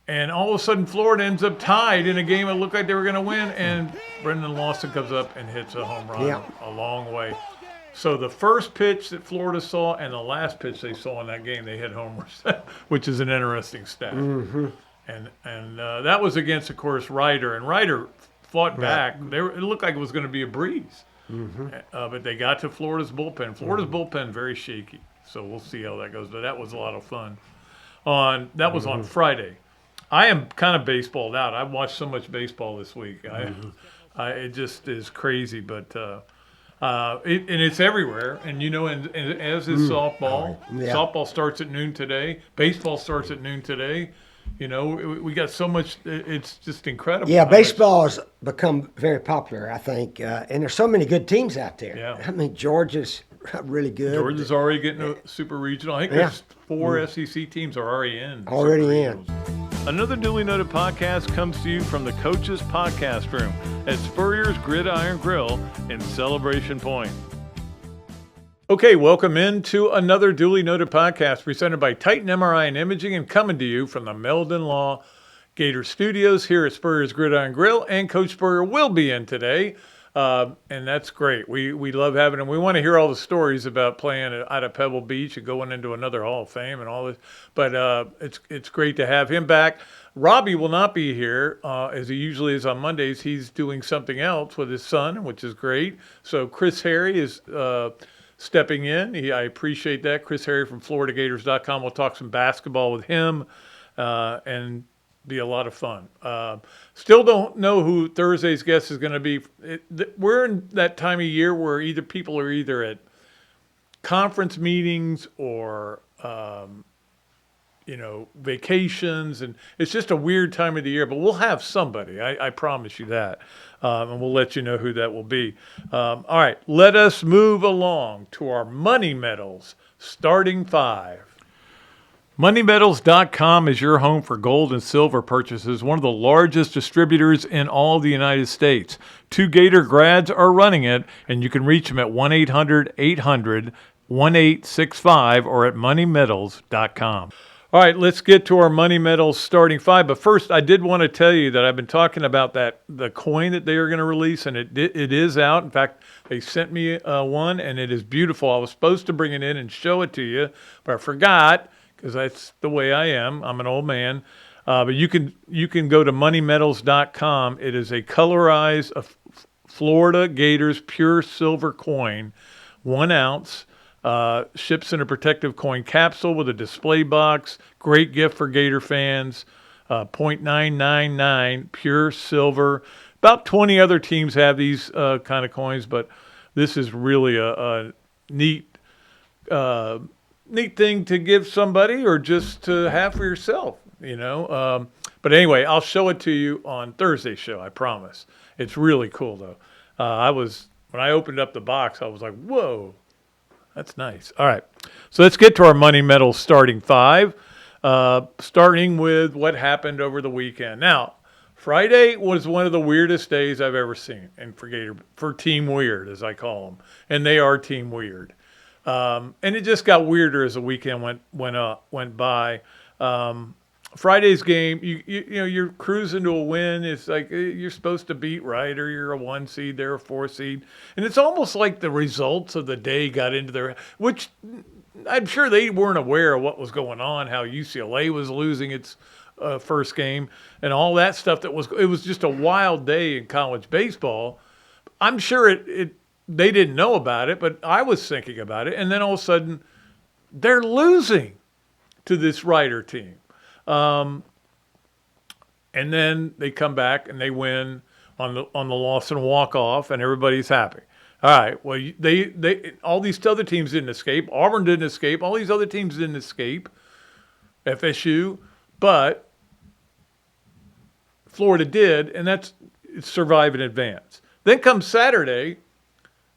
And all of a sudden, Florida ends up tied in a game that looked like they were going to win, and Brendan Lawson comes up and hits a home run a long way. So the first pitch that Florida saw and the last pitch they saw in that game, they hit homers, which is an interesting stat. Mm-hmm. And that was against, of course, Ryder. And Ryder fought back. It looked like it was going to be a breeze. Mm-hmm. But they got to Florida's bullpen. Florida's bullpen, very shaky. So we'll see how that goes. But that was a lot of fun. That was on Friday. I am kind of baseballed out. I've watched so much baseball this week. It just is crazy. But and it's everywhere. And, and as is softball. Yeah. Softball starts at noon today. Baseball starts at noon today. We got so much. It's just incredible. Yeah, baseball has become very popular, I think. And there's so many good teams out there. Yeah. I mean, Georgia's really good. Georgia's already getting a super regional. I think there's 4 SEC teams are already in. Already in. Another Dooley Noted podcast comes to you from the Coach's Podcast Room at Spurrier's Gridiron Grill in Celebration Point. Okay, welcome into another Dooley Noted podcast presented by Titan MRI and Imaging and coming to you from the Meldon Law Gator Studios here at Spurrier's Gridiron Grill. And Coach Spurrier will be in today, and that's great. We love having him. We want to hear all the stories about playing out at Pebble Beach and going into another Hall of Fame and all this. But it's great to have him back. Robbie will not be here, as he usually is on Mondays. He's doing something else with his son, which is great. So Chris Harry is stepping in. I appreciate that. Chris Harry from FloridaGators.com. We'll talk some basketball with him and be a lot of fun. Still don't know who Thursday's guest is going to be. We're in that time of year where either people are either at conference meetings or vacations, and it's just a weird time of the year, but we'll have somebody. I promise you that. And we'll let you know who that will be. All right, let us move along to our Money Metals starting 5. MoneyMetals.com is your home for gold and silver purchases, one of the largest distributors in all the United States. 2 Gator grads are running it, and you can reach them at 1-800-800-1865 or at MoneyMetals.com. All right, let's get to our Money Metals starting 5. But first, I did want to tell you that I've been talking about the coin that they are going to release, and it is out. In fact, they sent me one, and it is beautiful. I was supposed to bring it in and show it to you, but I forgot because that's the way I am. I'm an old man. But you can go to MoneyMetals.com. It is a colorized Florida Gators pure silver coin, 1 ounce. Ships in a protective coin capsule with a display box. Great gift for Gator fans. 0.999 pure silver. About 20 other teams have these kind of coins, but this is really a neat thing to give somebody or just to have for yourself, But anyway, I'll show it to you on Thursday's show, I promise. It's really cool, though. When I opened up the box, I was like, whoa. That's nice. All right. So let's get to our Money Metals starting 5, starting with what happened over the weekend. Now, Friday was one of the weirdest days I've ever seen, and for Team Weird, as I call them. And they are Team Weird. And it just got weirder as the weekend went by. Friday's game, you're cruising to a win. It's like you're supposed to beat Ryder. You're a 1 seed, they're a 4 seed. And it's almost like the results of the day got into their, which I'm sure they weren't aware of what was going on, how UCLA was losing its first game and all that stuff. It was just a wild day in college baseball. I'm sure they didn't know about it, but I was thinking about it. And then all of a sudden, they're losing to this Ryder team. And then they come back and they win on the Lawson walk-off, and everybody's happy. All right, well, they all these other teams didn't escape. Auburn didn't escape. All these other teams didn't escape. FSU, but Florida did, and that's survive in advance. Then comes Saturday,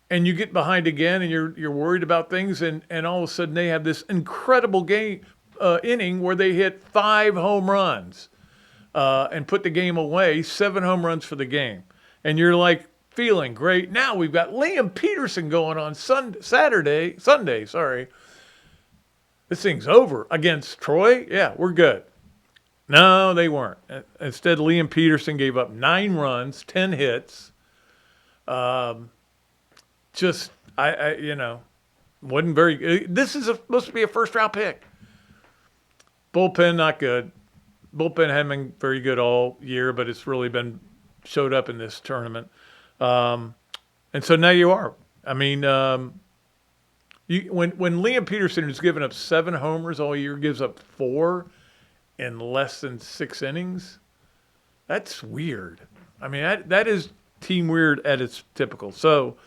and you get behind again, and you're worried about things, and all of a sudden they have this incredible game. Inning where they hit 5 home runs and put the game away, 7 home runs for the game. And you're like feeling great. Now we've got Liam Peterson going on Sunday. This thing's over against Troy. Yeah, we're good. No, they weren't. Instead, Liam Peterson gave up 9 runs, 10 hits. Wasn't very. This is supposed to be a first-round pick. Bullpen, not good. Bullpen hadn't been very good all year, but it's really showed up in this tournament. And so now you are. I mean, when Liam Peterson, who's given up 7 homers all year, gives up 4 in less than 6 innings, that's weird. I mean, that is team weird at its typical. So,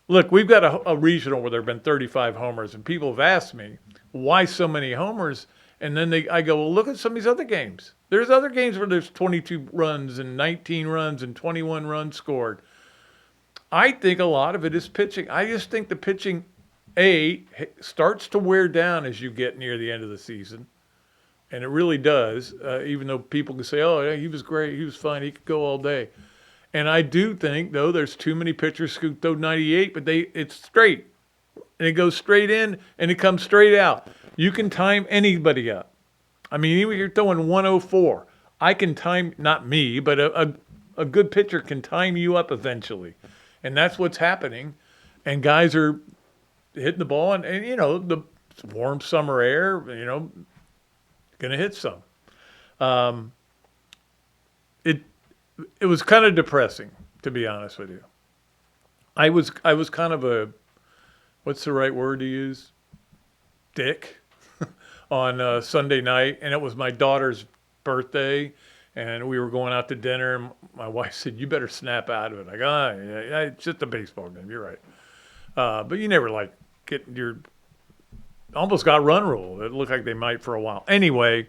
look, we've got a regional where there have been 35 homers, and people have asked me, why so many homers? And then I go, well, look at some of these other games. There's other games where there's 22 runs and 19 runs and 21 runs scored. I think a lot of it is pitching. I just think the pitching, starts to wear down as you get near the end of the season. And it really does, even though people can say, oh, yeah, he was great, he was fine, he could go all day. And I do think, though, there's too many pitchers who throw 98, but it's straight. And it goes straight in, and it comes straight out. You can time anybody up. I mean, even if you're throwing 104, I can time, not me, but a good pitcher can time you up eventually. And that's what's happening. And guys are hitting the ball, and the warm summer air, going to hit some. It was kind of depressing, to be honest with you. I was kind of a, what's the right word to use? Dick on Sunday night, and it was my daughter's birthday, and we were going out to dinner, and my wife said, you better snap out of it. Like, yeah, it's just a baseball game, you're right. But you never almost got run rule. It looked like they might for a while. Anyway,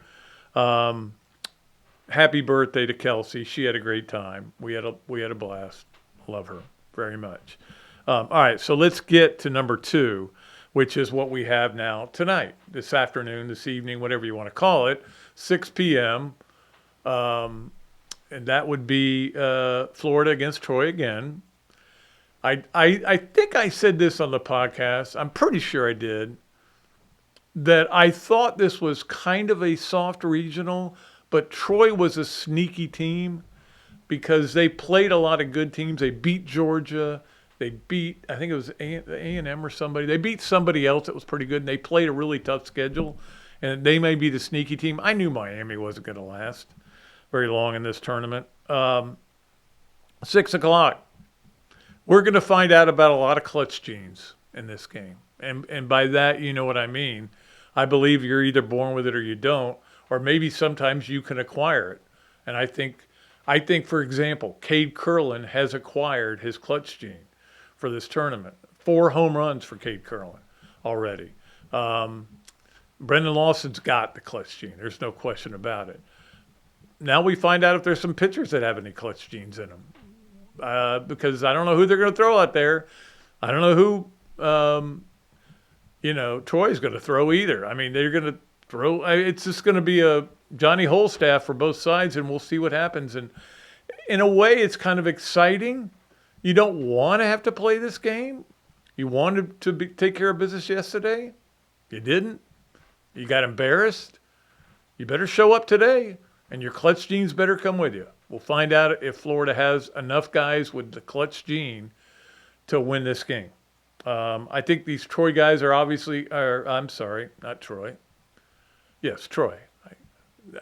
happy birthday to Kelsey. She had a great time. We had a blast. Love her very much. All right, so let's get to number 2, which is what we have now tonight, this afternoon, this evening, whatever you want to call it, 6 p.m. And that would be Florida against Troy again. I think I said this on the podcast. I'm pretty sure I did. That I thought this was kind of a soft regional, but Troy was a sneaky team because they played a lot of good teams. They beat Georgia. They beat, I think it was A&M or somebody. They beat somebody else that was pretty good, and they played a really tough schedule. And they may be the sneaky team. I knew Miami wasn't going to last very long in this tournament. 6 o'clock. We're going to find out about a lot of clutch genes in this game. And by that, you know what I mean. I believe you're either born with it or you don't, or maybe sometimes you can acquire it. And I think, for example, Cade Curlin has acquired his clutch gene for this tournament. 4 home runs for Cade Curlin already. Brendan Lawson's got the clutch gene. There's no question about it. Now we find out if there's some pitchers that have any clutch genes in them. Because I don't know who they're going to throw out there. I don't know who, Troy's going to throw either. I mean, they're going to throw. It's just going to be a Johnny Holstaff for both sides, and we'll see what happens. And in a way, it's kind of exciting. You don't want to have to play this game. You wanted to take care of business yesterday. You didn't. You got embarrassed. You better show up today, and your clutch genes better come with you. We'll find out if Florida has enough guys with the clutch gene to win this game. I think these Troy guys are I'm sorry, not Troy. Yes, Troy.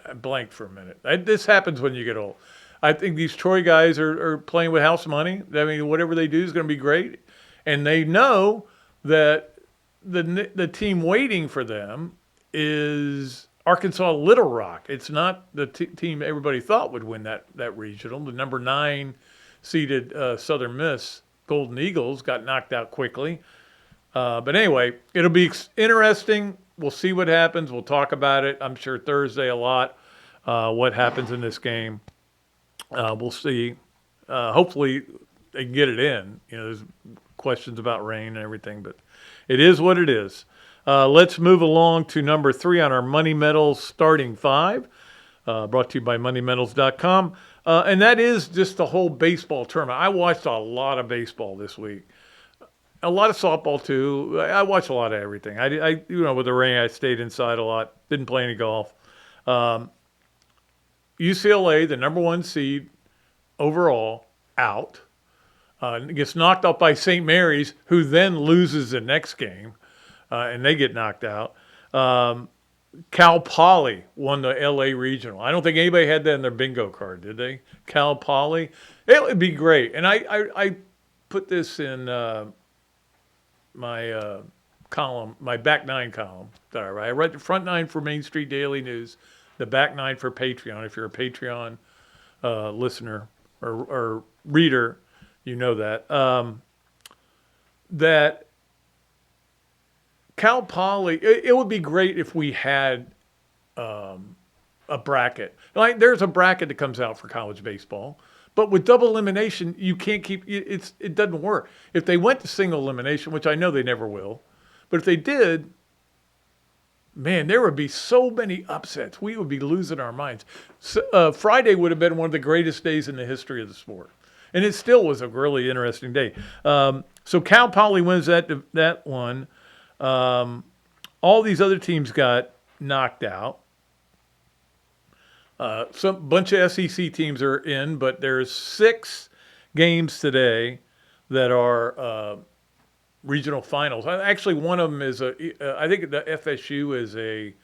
I blanked for a minute. This happens when you get old. I think these Troy guys are playing with house money. I mean, whatever they do is going to be great. And they know that the team waiting for them is Arkansas Little Rock. It's not the team everybody thought would win that regional. The number 9 seeded Southern Miss Golden Eagles got knocked out quickly. But anyway, it'll be interesting. We'll see what happens. We'll talk about it, I'm sure, Thursday a lot, what happens in this game. We'll see. Hopefully they can get it in. There's questions about rain and everything, but it is what it is. Let's move along to number 3 on our Money Metals starting 5, brought to you by MoneyMetals.com. And that is just the whole baseball tournament. I watched a lot of baseball this week. A lot of softball, too. I watched a lot of everything. With the rain, I stayed inside a lot. Didn't play any golf. UCLA, the number 1 seed overall, out. Gets knocked out by St. Mary's, who then loses the next game, and they get knocked out. Cal Poly won the LA Regional. I don't think anybody had that in their bingo card, did they? Cal Poly. It would be great. And I put this in my column, my back 9 column that I write. I write the front 9 for Main Street Daily News, the back 9 for Patreon. If you're a Patreon listener or reader, you know that. That Cal Poly, it would be great if we had a bracket. Like, there's a bracket that comes out for college baseball, but with double elimination, you can't keep it doesn't work. If they went to single elimination, which I know they never will, but if they did, man, there would be so many upsets. We would be losing our minds. So, Friday would have been one of the greatest days in the history of the sport. And it still was a really interesting day. So Cal Poly wins that one. All these other teams got knocked out. Some bunch of SEC teams are in, but there's 6 games today that are regional finals. Actually, one of them is I think the FSU is a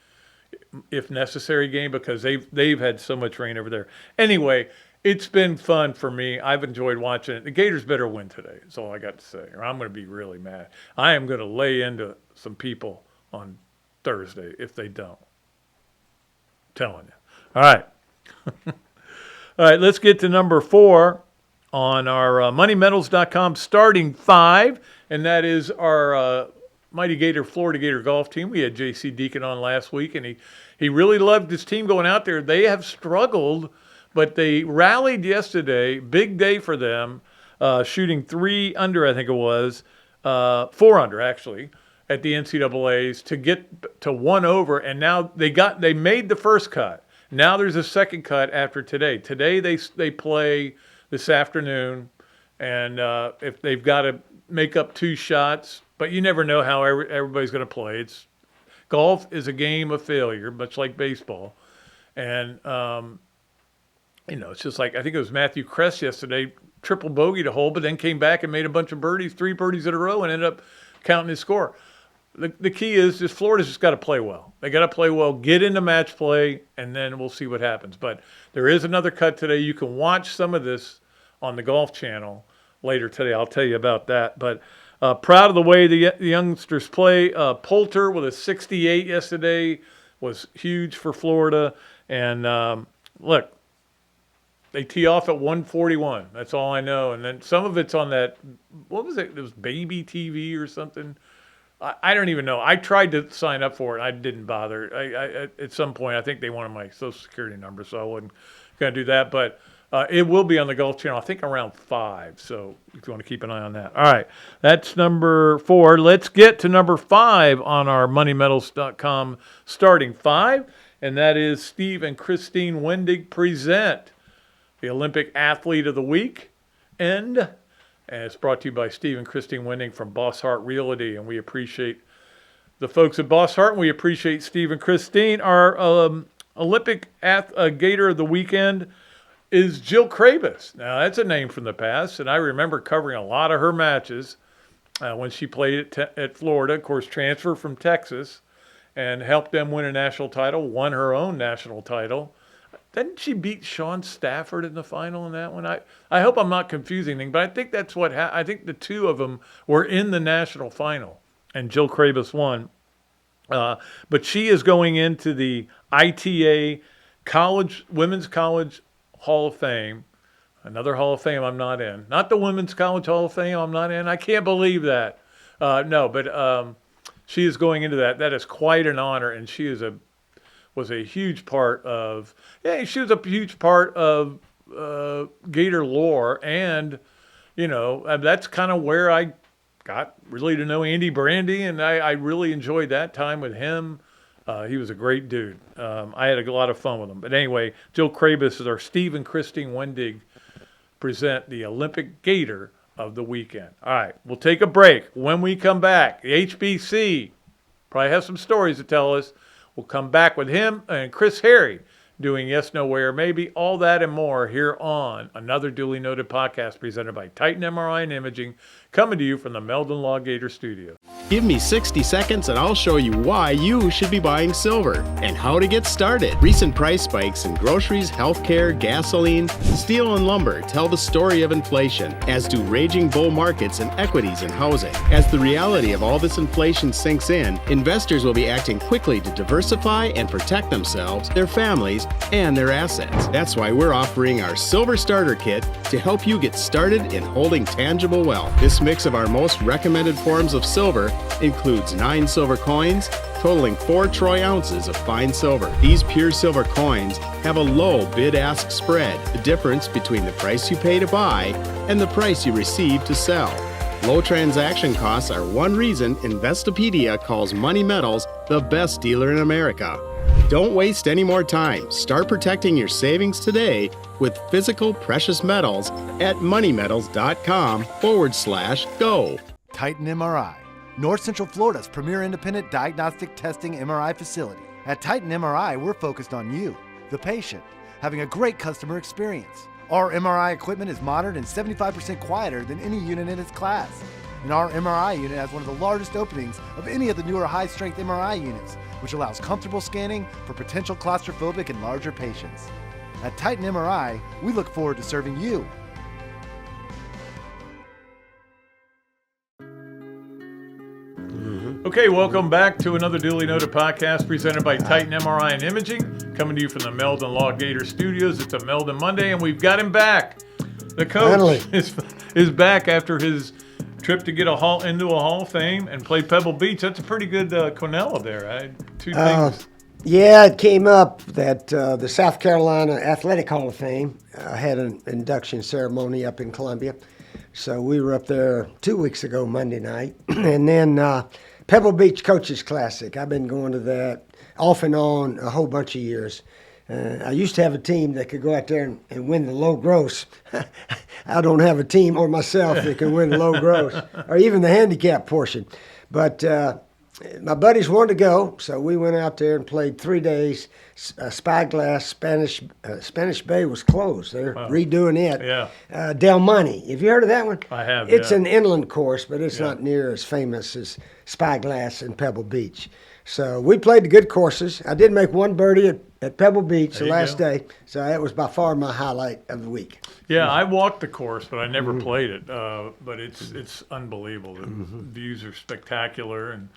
if necessary game because they've had so much rain over there. Anyway, it's been fun for me. I've enjoyed watching it. The Gators better win today. That's all I got to say. Or I'm going to be really mad. I am going to lay into some people on Thursday if they don't. I'm telling you. All right. All right, let's get to number 4 on our MoneyMetals.com starting 5, and that is our Mighty Gator, Florida Gator golf team. We had J.C. Deacon on last week, and he really loved his team going out there. They have struggled, but they rallied yesterday. Big day for them, shooting 3 under, I think it was, 4 under actually, at the NCAAs to get to 1 over. And now they made the first cut. Now there's a second cut after today. Today they play this afternoon, and if they've got to make up 2 shots, but you never know how everybody's going to play. Golf is a game of failure, much like baseball, and it's just like, I think it was Matthew Kress yesterday, triple bogeyed a hole, but then came back and made a bunch of birdies, 3 birdies in a row, and ended up counting his score. The key is just Florida's just got to play well. They got to play well, get into match play, and then we'll see what happens. But there is another cut today. You can watch some of this on the Golf Channel later today. I'll tell you about that. But proud of the way the youngsters play. Poulter with a 68 yesterday was huge for Florida. And look, they tee off at 141. That's all I know. And then some of it's on that, what was it? It was Baby TV or something. I don't even know. I tried to sign up for it. I didn't bother. I at some point, I think they wanted my Social Security number, so I wasn't going to do that. But it will be on the Golf Channel, I think around 5. So if you want to keep an eye on that. All right. That's number 4. Let's get to number 5 on our MoneyMetals.com starting 5. And that is Steve and Christine Wendig present the Olympic Athlete of the Week. And it's brought to you by Steve and Christine Wendig from Boss Hart Realty. And we appreciate the folks at Boss Hart, and we appreciate Steve and Christine. Our Olympic Gator of the weekend is Jill Krabus. Now, that's a name from the past, and I remember covering a lot of her matches when she played at Florida. Of course, transferred from Texas and helped them win a national title, won her own national title. Didn't she beat Sean Stafford in the final in that one? I hope I'm not confusing anything, but I think that's what I think the 2 of them were in the national final, and Jill Krabus won. But she is going into the ITA Women's College Hall of Fame. Another Hall of Fame I'm not in. Not the Women's College Hall of Fame I'm not in. I can't believe that. No, but she is going into that. That is quite an honor, and she was a huge part of Gator lore, and that's kind of where I got really to know Andy Brandy, and I really enjoyed that time with him. He was a great dude. I had a lot of fun with him. But anyway, Jill Krabus is our Steve and Christine Wendig present the Olympic Gator of the weekend. All right, we'll take a break. When we come back, the HBC probably has some stories to tell us. We'll come back with him and Chris Harry doing yes, no, where, maybe, all that and more here on another duly noted podcast presented by Titan MRI and Imaging, coming to you from the Meldon Law Gator studio. Give me 60 seconds and I'll show you why you should be buying silver and how to get started. Recent price spikes in groceries, healthcare, gasoline, steel, and lumber tell the story of inflation, as do raging bull markets in equities and housing. As the reality of all this inflation sinks in, investors will be acting quickly to diversify and protect themselves, their families, and their assets. That's why we're offering our Silver Starter Kit to help you get started in holding tangible wealth. This mix of our most recommended forms of silver includes 9 silver coins, totaling 4 troy ounces of fine silver. These pure silver coins have a low bid-ask spread, the difference between the price you pay to buy and the price you receive to sell. Low transaction costs are one reason Investopedia calls Money Metals the best dealer in America. Don't waste any more time. Start protecting your savings today with physical precious metals at moneymetals.com/go. Titan MRI, North Central Florida's premier independent diagnostic testing MRI facility. At Titan MRI, we're focused on you, the patient, having a great customer experience. Our MRI equipment is modern and 75% quieter than any unit in its class. And our MRI unit has one of the largest openings of any of the newer high-strength MRI units, which allows comfortable scanning for potential claustrophobic and larger patients. At Titan MRI, we look forward to serving you. Okay, welcome back to another duly noted podcast presented by Titan MRI and Imaging, coming to you from the Meldon Law Gator studios. It's a Meldon Monday, and we've got him back. The coach is back after his trip to get into a Hall of Fame and play Pebble Beach. That's a pretty good Quinella there. Two things. Yeah, it came up that the South Carolina Athletic Hall of Fame had an induction ceremony up in Columbia. So we were up there 2 weeks ago, Monday night. And then Pebble Beach Coaches Classic. I've been going to that off and on a whole bunch of years. I used to have a team that could go out there and win the low gross. I don't have a team or myself that can win the low gross or even the handicap portion. But my buddies wanted to go, so we went out there and played 3 days. Spyglass, Spanish Bay was closed. They're redoing it. Yeah. Del Monte. Have you heard of that one? I have. It's an an inland course, but it's not near as famous as Spyglass and Pebble Beach. So we played the good courses. I did make one birdie at Pebble Beach the last day, so that was by far my highlight of the week. Yeah, I walked the course, but I never played it. But it's unbelievable. The views are spectacular and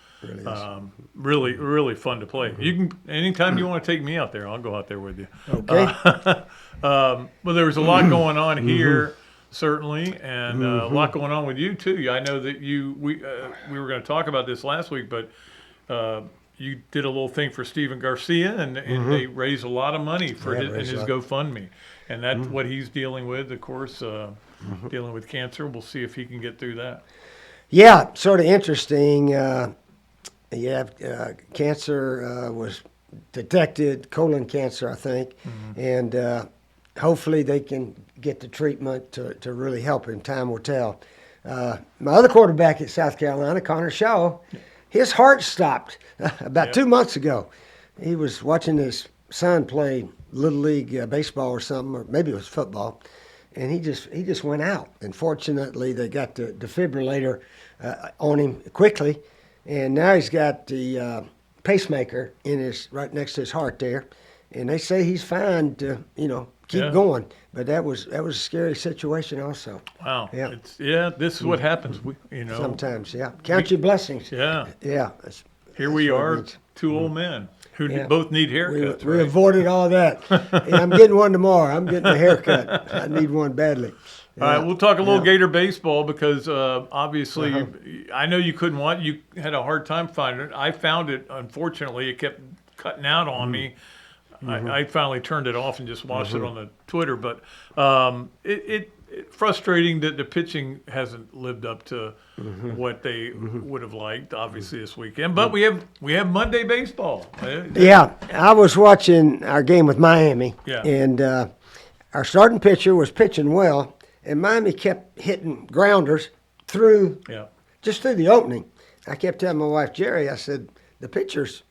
really fun to play. You can anytime you want to take me out there, I'll go out there with you. Okay. Well, there was a lot going on here, certainly, and a lot going on with you too. I know that we were going to talk about this last week, but you did a little thing for Steven Garcia, and they raised a lot of money for his GoFundMe, and that's what he's dealing with. Of course, dealing with cancer. We'll see if he can get through that. Yeah, sort of interesting. Cancer was detected, colon cancer, I think, and hopefully they can get the treatment to really help him. Time will tell. My other quarterback at South Carolina, Connor Shaw, his heart stopped about 2 months ago. He was watching his son play Little League baseball or something, or maybe it was football, and he just went out. And fortunately, they got the defibrillator on him quickly, and now he's got the pacemaker right next to his heart there, and they say he's fine to keep going. But that was a scary situation also. Wow. Yeah. This is what happens. Sometimes. Count your blessings. Yeah. Yeah. Here we are, two old men who both need haircuts. We avoided all that. I'm getting one tomorrow. I'm getting a haircut. I need one badly. All right, we'll talk a little Gator baseball because obviously I know you couldn't watch. You had a hard time finding it. I found it. Unfortunately, it kept cutting out on me. I finally turned it off and just watched it on the Twitter. But it's frustrating that the pitching hasn't lived up to what they would have liked, obviously, this weekend. But we have Monday baseball. Yeah, I was watching our game with Miami, and our starting pitcher was pitching well, and Miami kept hitting grounders just through the opening. I kept telling my wife, Jerry, I said, the pitcher's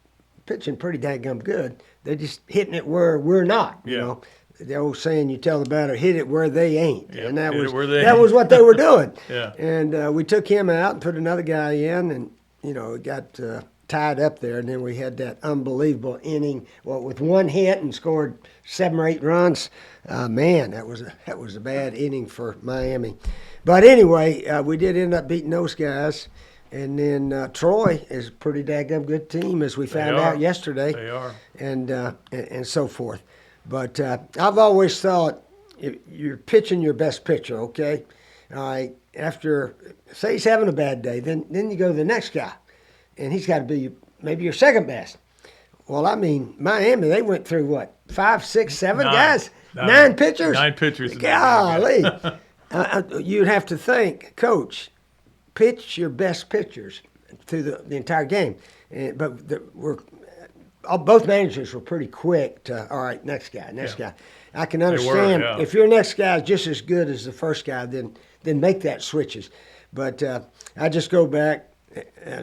pitching pretty daggum good. They're just hitting it where we're not, you know. The old saying, you tell the batter, hit it where they ain't. Yeah, and that was was what they were doing. Yeah. And we took him out and put another guy in, and, you know, it got tied up there. And then we had that unbelievable inning, with one hit and scored 7 or 8 runs. Man, that was a bad inning for Miami. But anyway, we did end up beating those guys. And then Troy is a pretty daggum good team, as we found out yesterday. They are. And so forth. But I've always thought if you're pitching your best pitcher, okay? All right, after, say he's having a bad day, then you go to the next guy, and he's got to be maybe your second best. Well, I mean, Miami, they went through what, 5, 6, 7 guys? 9 pitchers? 9 pitchers. Golly. You'd have to think, Coach, pitch your best pitchers through the entire game. But both managers were pretty quick to, all right, next guy. I can understand if your next guy is just as good as the first guy, then make that switches. But I just go back,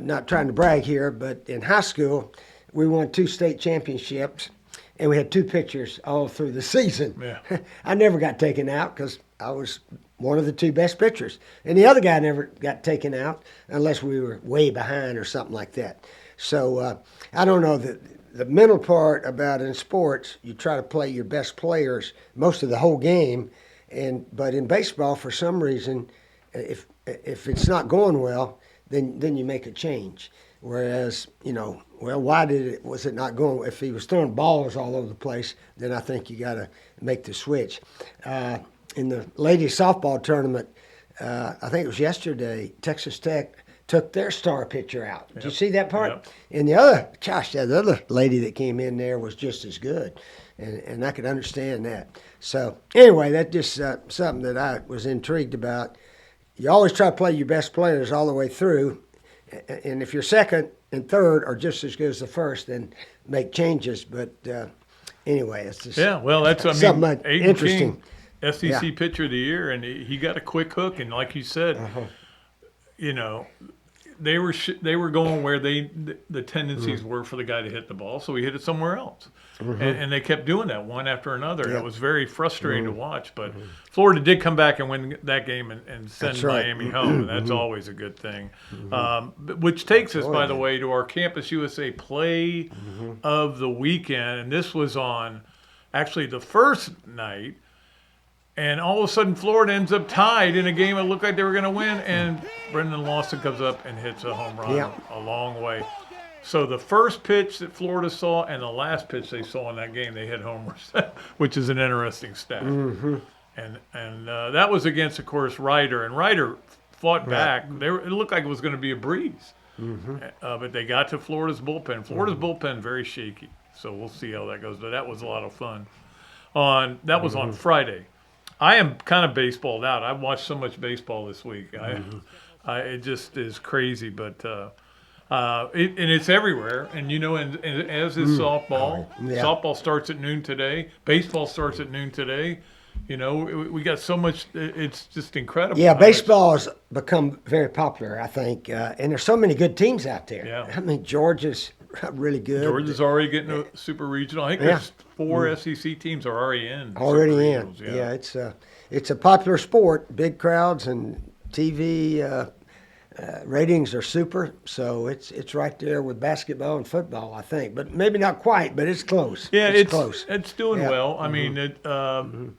not trying to brag here, but in high school, we won 2 state championships, and we had 2 pitchers all through the season. Yeah. I never got taken out because I was one of the 2 best pitchers. And the other guy never got taken out unless we were way behind or something like that. So I don't know the mental part about in sports, you try to play your best players most of the whole game, but in baseball, for some reason, if it's not going well, then you make a change. Whereas, you know, well, was it not going? If he was throwing balls all over the place, then I think you got to make the switch. In the ladies softball tournament, I think it was yesterday, Texas Tech took their star pitcher out. Did you see that part? Yep. And the other lady that came in there was just as good. And I could understand that. So anyway, that's just something that I was intrigued about. You always try to play your best players all the way through. And if your second and third are just as good as the first, then make changes. But anyway, it's just something interesting. SEC Pitcher of the Year, and he got a quick hook. And like you said, you know, they were going where the tendencies were for the guy to hit the ball, so he hit it somewhere else. And they kept doing that one after another. It was very frustrating to watch. But Florida did come back and win that game and send Miami home, and that's always a good thing. Which takes us, by the way, to our Campus USA play of the weekend. And this was on actually the first night. And all of a sudden, Florida ends up tied in a game that looked like they were going to win. And Brendan Lawson comes up and hits a home run a long way. So the first pitch that Florida saw and the last pitch they saw in that game, they hit homers, which is an interesting stat. And that was against, of course, Ryder. And Ryder fought back. It looked like it was going to be a breeze. But they got to Florida's bullpen. Florida's bullpen, very shaky. So we'll see how that goes. But that was a lot of fun. That was on Friday. I am kind of baseballed out. I've watched so much baseball this week. It just is crazy, but and it's everywhere. And you know, and as is softball. Softball starts at noon today. Baseball starts at noon today. You know, we got so much. It's just incredible. Yeah, baseball has become very popular, I think, and there's so many good teams out there. Yeah. I mean, Georgia's really good. Georgia's already getting a super regional. I think there's 4 SEC teams are already in. Already in. Yeah, it's a popular sport. Big crowds and TV ratings are super. So it's right there with basketball and football, I think. But maybe not quite, but it's close. Yeah, it's close. It's doing well. I mean,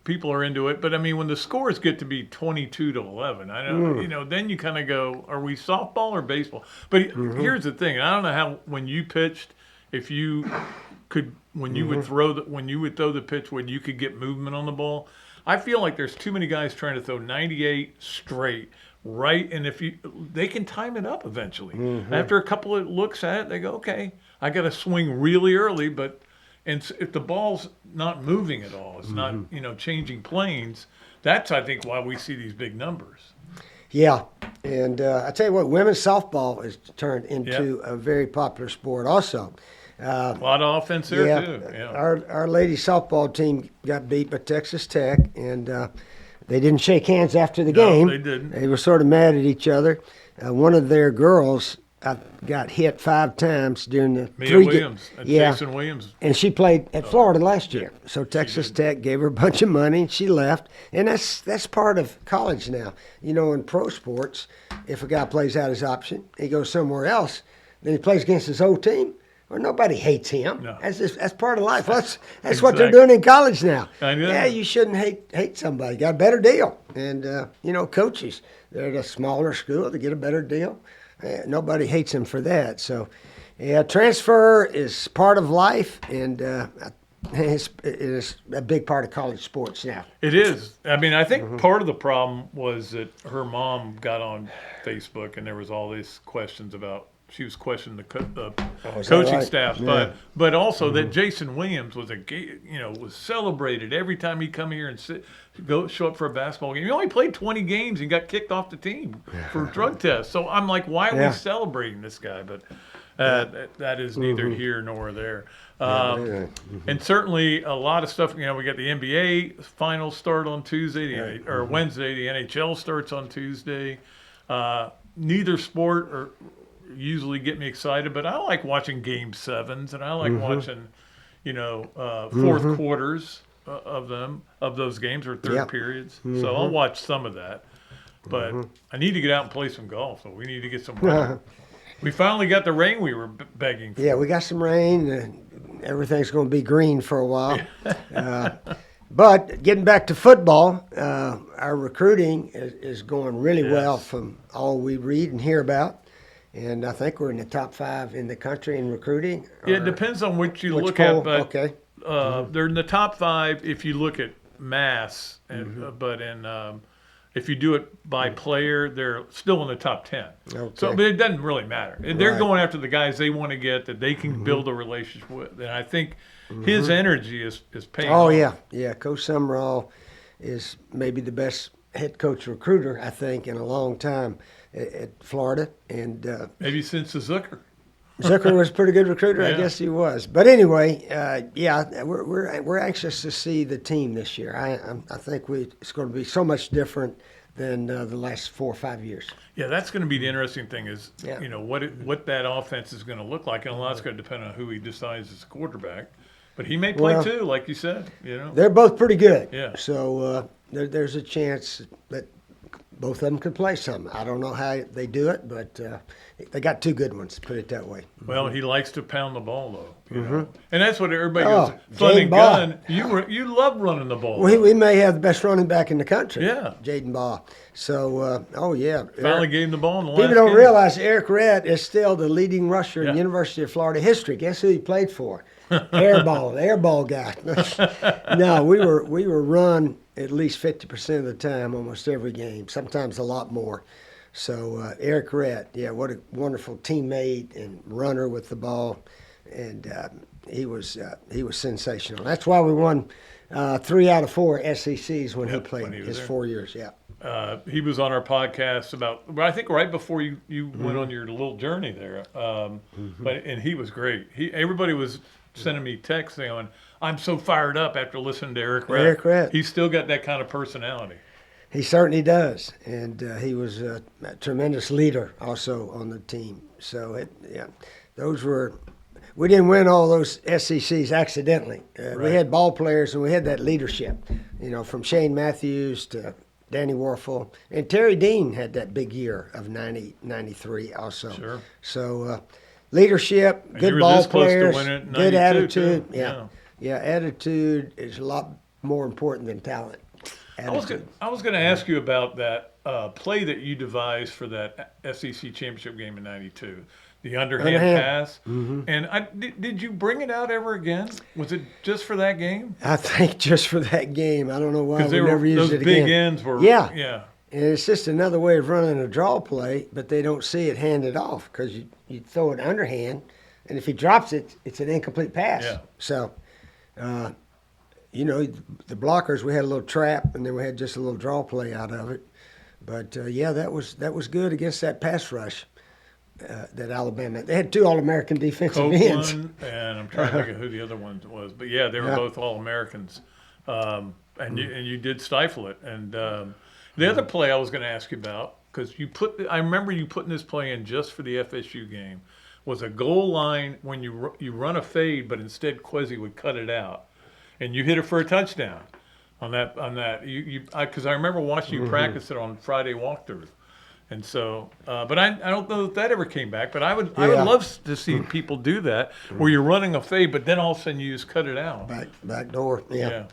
people are into it. But I mean, when the scores get to be 22-11, I know you know. Then you kind of go, are we softball or baseball? But here's the thing. I don't know how when you pitched, if you could when you would throw the pitch when you could get movement on the ball. I feel like there's too many guys trying to throw 98 straight. Right, and they can time it up eventually. After a couple of looks at it, they go, okay, I got to swing really early, but if the ball's not moving at all, it's not changing planes. That's I think why we see these big numbers. Yeah, and I tell you what, women's softball has turned into a very popular sport also. A lot of offense there too. Yeah, our ladies softball team got beat by Texas Tech, and they didn't shake hands after the game. They didn't. They were sort of mad at each other. One of their girls I got hit 5 times during the Mia 3 Williams and yeah. Jason Williams. And she played at Florida last year. So Texas did. Tech gave her a bunch of money and she left. And that's part of college now. You know, in pro sports, if a guy plays out his option, he goes somewhere else, then he plays against his old team. Well, nobody hates him. No. That's part of life. That's Exactly. what they're doing in college now. I know. Yeah, you shouldn't hate somebody. Got a better deal. And, you know, coaches, they're at a smaller school to get a better deal. Nobody hates him for that. So, yeah, transfer is part of life, and it is a big part of college sports now. It is. I mean, I think Mm-hmm. part of the problem was that her mom got on Facebook and there was all these questions about. She was questioning the is that coaching right? staff, Yeah. but also that Jason Williams was was celebrated every time he come here and show up for a basketball game. He only played 20 games and got kicked off the team for drug tests. So I'm like, why are Yeah. we celebrating this guy? But that is neither here nor there. And certainly a lot of stuff. You know, we got the NBA finals start on Tuesday or Wednesday. The NHL starts on Tuesday. Neither sport usually get me excited, but I like watching game 7s and I like watching, fourth quarters of those games or third periods. So I'll watch some of that. But I need to get out and play some golf. So we need to get some rain. We finally got the rain we were begging for. Yeah, we got some rain. Everything's going to be green for a while. But getting back to football, our recruiting is going really well from all we read and hear about. And I think we're in the top 5 in the country in recruiting. Yeah, it depends on which you which look poll? at. But Okay. they're in the top 5 if you look at mass. But if you do it by player, they're still in the top 10. Okay. So, but it doesn't really matter. They're Right. going after the guys they want to get that they can build a relationship with. And I think his energy is paying Oh, off. yeah. Coach Summerall is maybe the best head coach recruiter, I think, in a long time at Florida. And Maybe since the Zucker. Zucker was a pretty good recruiter. I Yeah. guess he was. But anyway, we're anxious to see the team this year. I think it's going to be so much different than the last 4 or 5 years. Yeah, that's going to be the interesting thing is, Yeah. what that offense is going to look like. And a lot's going to depend on who he decides as quarterback. But he may play Well, too, like you said, They're both pretty good. Yeah. So there's a chance that both of them could play some. I don't know how they do it, but they got 2 good ones, put it that way. Well, he likes to pound the ball, though. And that's what everybody goes, Oh, fun Jaden and Ball. gun. You love running the ball. Well, we may have the best running back in the country. Yeah. Jaden Ball. So, Finally gave him the ball in the last People don't game. realize Eric Rett is still the leading rusher in Yeah. University of Florida history. Guess who he played for? Airball guy. No, we were run at least 50% of the time, almost every game. Sometimes a lot more. So Eric Rett, what a wonderful teammate and runner with the ball, and he was sensational. That's why we won 3 out of 4 SECs when he played when he was his there. 4 years. Yeah. He was on our podcast I think right before you went on your little journey there. And he was great. Everybody was sending me texts saying, I'm so fired up after listening to Eric Rett. Eric Rett. He's still got that kind of personality. He certainly does, and he was a tremendous leader also on the team. So, we didn't win all those SECs accidentally. We Right. had ball players, and we had that leadership, from Shane Matthews to Danny Warfel. And Terry Dean had that big year of 90, 93 also. Sure. So, leadership, And you good were ball this close to players, winning it in good 92 attitude. too. Yeah, attitude is a lot more important than talent. I was going to ask you about that play that you devised for that SEC championship game in '92, the underhand pass. And did you bring it out ever again? Was it just for that game? I think just for that game. I don't know why we Because never used those it big again. ends were Yeah. yeah. And it's just another way of running a draw play, but they don't see it handed off because you throw it underhand, and if he drops it, it's an incomplete pass. Yeah. So, the blockers, we had a little trap, and then we had just a little draw play out of it. But, that was good against that pass rush that Alabama. They had 2 All-American defensive ends. Copeland, and I'm trying to think of who the other one was. But, yeah, they were Yeah. both All-Americans. And you did stifle it. And the other play I was going to ask you about, because I remember you putting this play in just for the FSU game, was a goal line when you run a fade, but instead Kwesi would cut it out, and you hit it for a touchdown on that. Because I remember watching you practice it on Friday walkthrough. And so, but I don't know if that ever came back. But I would love to see people do that, where you're running a fade, but then all of a sudden you just cut it out. Back door, yeah.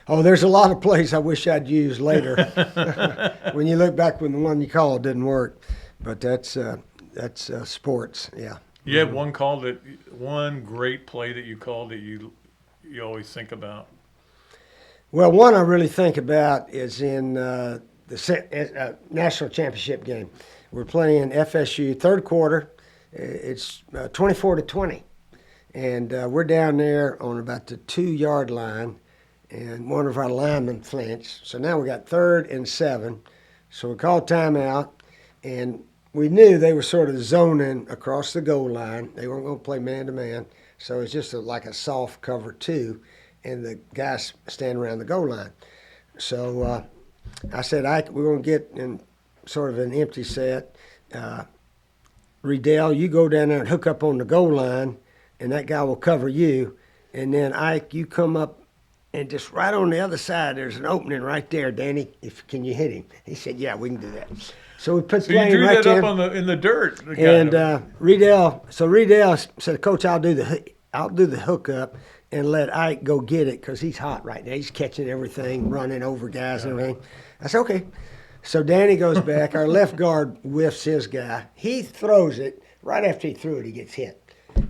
Oh, there's a lot of plays I wish I'd used later. When you look back when the one you called didn't work, but that's sports, yeah. You had one great play that you called that you always think about. Well, one I really think about is in the national championship game. We're playing FSU third quarter. It's 24-20, and we're down there on about the 2-yard line, and one of our linemen flinched. So now we got 3rd and 7. So we called timeout, and we knew they were sort of zoning across the goal line. They weren't going to play man-to-man, so it's just like a soft cover 2, and the guys stand around the goal line. So I said, we're going to get in sort of an empty set. Riedel, you go down there and hook up on the goal line, and that guy will cover you. And then Ike, you come up, and just right on the other side, there's an opening right there, Danny. Can you hit him? He said, yeah, we can do that. So we put the plane drew right that there. up in the dirt. And Riedel said, Coach, I'll do the hookup and let Ike go get it because he's hot right now. He's catching everything, running over guys and everything. I said, okay. So Danny goes back. Our left guard whiffs his guy. He throws it. Right after he threw it, he gets hit.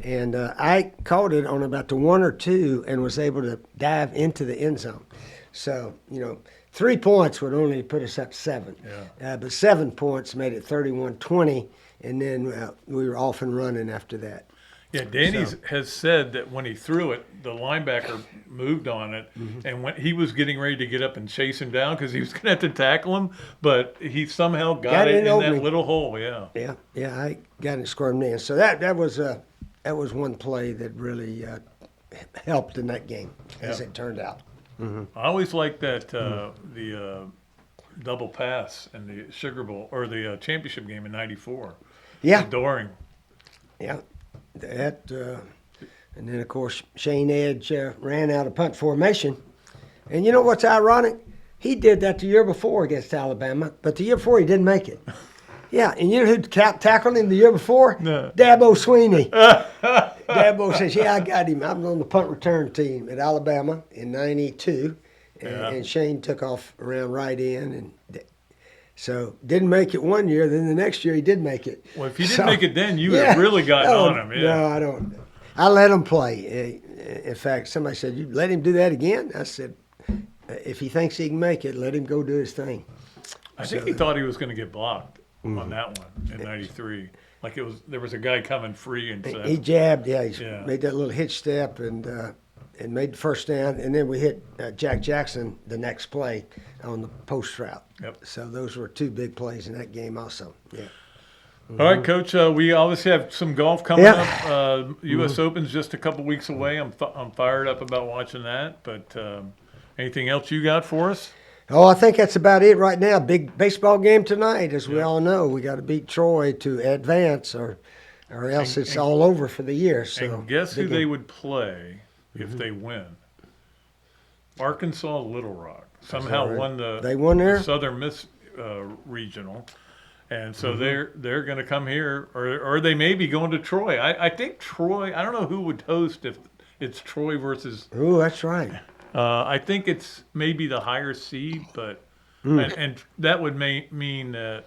And Ike caught it on about the 1 or 2 and was able to dive into the end zone. So, 3 points would only put us up 7. Yeah. But 7 points made it 31-20, and then we were off and running after that. Yeah, Danny has said that when he threw it, the linebacker moved on it, and when he was getting ready to get up and chase him down because he was going to have to tackle him, but he somehow got it in that little hole. Yeah. I got it squirmed in. So that was one play that really helped in that game, as it turned out. I always liked that the double pass in the Sugar Bowl or the championship game in '94. Yeah. Adoring. Yeah. That and then of course Shane Edge ran out of punt formation, and you know what's ironic? He did that the year before against Alabama, but the year before he didn't make it. Yeah, and you know who tackled him the year before? No. Dabo Sweeney. Dabo says, "Yeah, I got him. I was on the punt return team at Alabama in '92, and Shane took off around right in and." So didn't make it one year. Then the next year he did make it. Well, if you didn't make it then, you would have really gotten on him. Yeah. No, I don't. I let him play. In fact, somebody said, "You let him do that again?" I said, "If he thinks he can make it, let him go do his thing." I think he thought he was going to get blocked on that one in '93. Like there was a guy coming free and he jabbed. He made that little hitch step and made the first down, and then we hit Jack Jackson the next play on the post route. Yep. So those were 2 big plays in that game also. Yeah. All right, Coach. We obviously have some golf coming up. U.S. Open's just a couple weeks away. I'm fired up about watching that. But anything else you got for us? Oh, I think that's about it right now. Big baseball game tonight, as we all know. We got to beat Troy to advance, or else it's all over for the year. So and guess who they would play if they win? Arkansas Little Rock somehow won the Southern Miss regional, and so they're going to come here, or they may be going to Troy. I think Troy. I don't know who would host if it's Troy versus. Ooh, that's right. I think it's maybe the higher seed, but and that would mean that.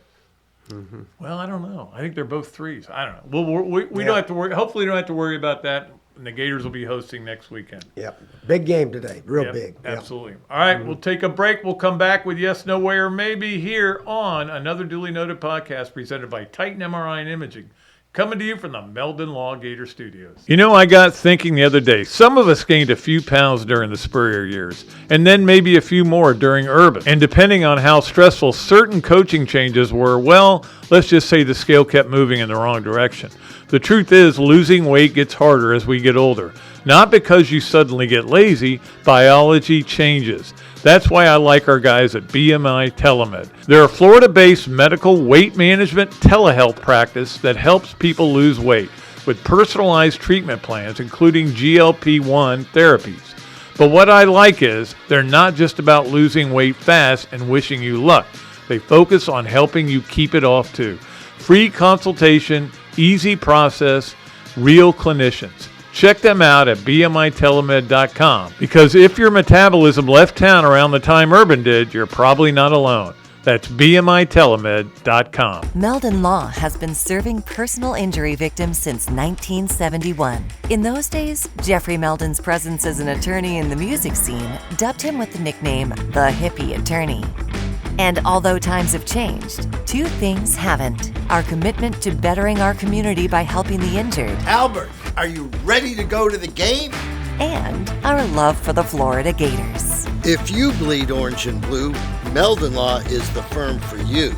Well, I don't know. I think they're both 3s. I don't know. Well, we don't have to worry. Hopefully, we don't have to worry about that. And the Gators will be hosting next weekend. Yep. Big game today. Real big. Absolutely. All right, we'll take a break. We'll come back with Yes, No Way, or Maybe here on another Dooley Noted podcast presented by Titan MRI and Imaging. Coming to you from the Meldon Law Gator Studios. I got thinking the other day, some of us gained a few pounds during the Spurrier years, and then maybe a few more during Urban. And depending on how stressful certain coaching changes were, well, let's just say the scale kept moving in the wrong direction. The truth is, losing weight gets harder as we get older. Not because you suddenly get lazy, biology changes. That's why I like our guys at BMI TeleMed. They're a Florida-based medical weight management telehealth practice that helps people lose weight with personalized treatment plans, including GLP-1 therapies. But what I like is they're not just about losing weight fast and wishing you luck. They focus on helping you keep it off too. Free consultation, easy process, real clinicians. Check them out at bmitelemed.com, because if your metabolism left town around the time Urban did, you're probably not alone. That's bmitelemed.com. Meldon Law has been serving personal injury victims since 1971. In those days, Jeffrey Meldon's presence as an attorney in the music scene dubbed him with the nickname the hippie attorney. And although times have changed, two things haven't: our commitment to bettering our community by helping the injured, Albert, are you ready to go to the game? and our love for the Florida Gators. If you bleed orange and blue, Meldon Law is the firm for you.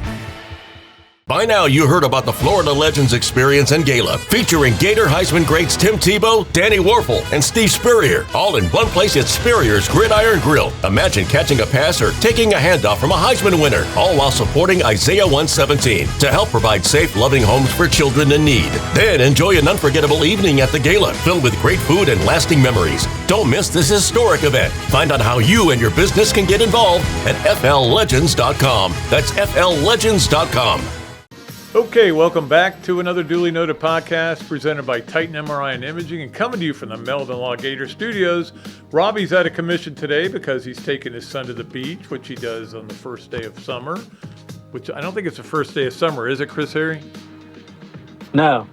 By now, you heard about the Florida Legends Experience and Gala, featuring Gator Heisman greats Tim Tebow, Danny Warfel, and Steve Spurrier, all in one place at Spurrier's Gridiron Grill. Imagine catching a pass or taking a handoff from a Heisman winner, all while supporting Isaiah 117 to help provide safe, loving homes for children in need. Then enjoy an unforgettable evening at the Gala, filled with great food and lasting memories. Don't miss this historic event. Find out how you and your business can get involved at fllegends.com. That's fllegends.com. Okay, welcome back to another duly noted podcast presented by Titan MRI and Imaging and coming to you from the Meldon Law Gator Studios. Robbie's out of commission today because he's taking his son to the beach, which he does on the first day of summer, which I don't think it's the first day of summer, is it, Chris Harry? No.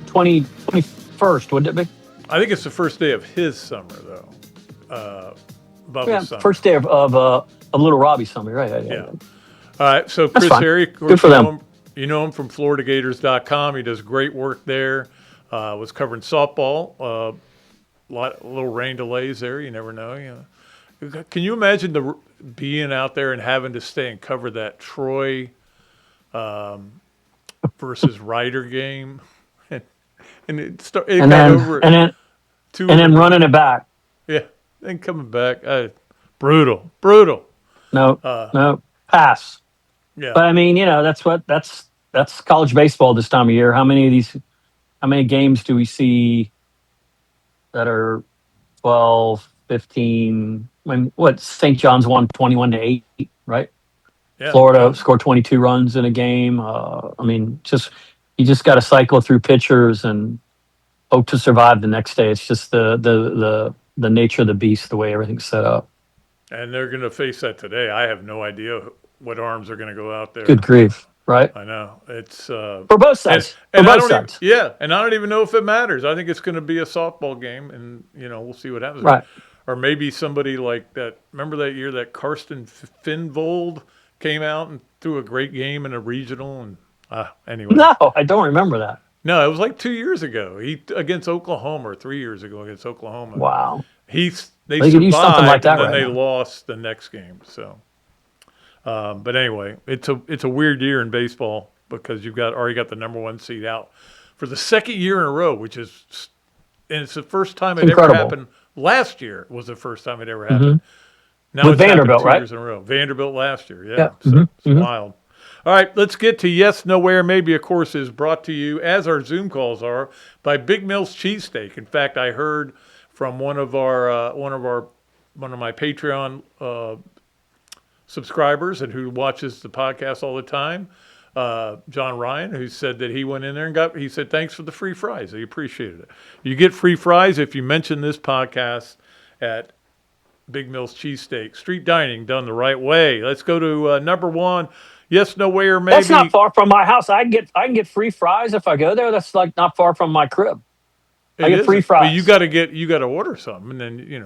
21st, wouldn't it be? I think it's the first day of his summer, though. Bubba's summer. First day of little Robbie's summer, right? Yeah. All right, so Chris fine. Harry, of course, Good for them. You know him from FloridaGators.com. He does great work there. Was covering softball. Little rain delays there. You never know. You know. Can you imagine being out there and having to stay and cover that Troy versus Ryder game, and then running it back. Yeah, then coming back. Brutal. No, pass. Yeah. But I mean, that's college baseball this time of year. How many games do we see that are 12, 15? St. John's won 21-8, right? Yeah. Florida scored 22 runs in a game. You just got to cycle through pitchers and hope to survive the next day. It's just the nature of the beast, the way everything's set up. And they're going to face that today. I have no idea what arms are going to go out there. Good grief, right? I know. It's for both sides. And for both sides. And I don't even know if it matters. I think it's going to be a softball game, and we'll see what happens. Right. Or maybe somebody like that. Remember that year that Karsten Finvold came out and threw a great game in a regional, and anyway. No, I don't remember that. No, it was like 2 years ago. Against Oklahoma, or 3 years ago against Oklahoma. Wow. They could use something like survived, that and then right they now. lost the next game. So, but anyway, it's a weird year in baseball because you've already got the number one seed out for the second year in a row, and it's the first time it ever happened. Last year was the first time it ever happened. Now With it's happened Vanderbilt, 2 right? years in a row. Vanderbilt last year, yeah. Yeah. So it's wild. All right, let's get to Yes, Nowhere, Maybe, of course, is brought to you, as our Zoom calls are, by Big Mill's Cheesesteak. In fact, I heard from one of my Patreon subscribers and who watches the podcast all the time, John Ryan, who said that he went in there and he said, thanks for the free fries. He appreciated it. You get free fries if you mention this podcast at Big Mill's Cheesesteak. Street dining done the right way. Let's go to number one. Yes, no way, or maybe. That's not far from my house. I can get free fries if I go there. That's like not far from my crib. I get free fries. But you got to order something, and then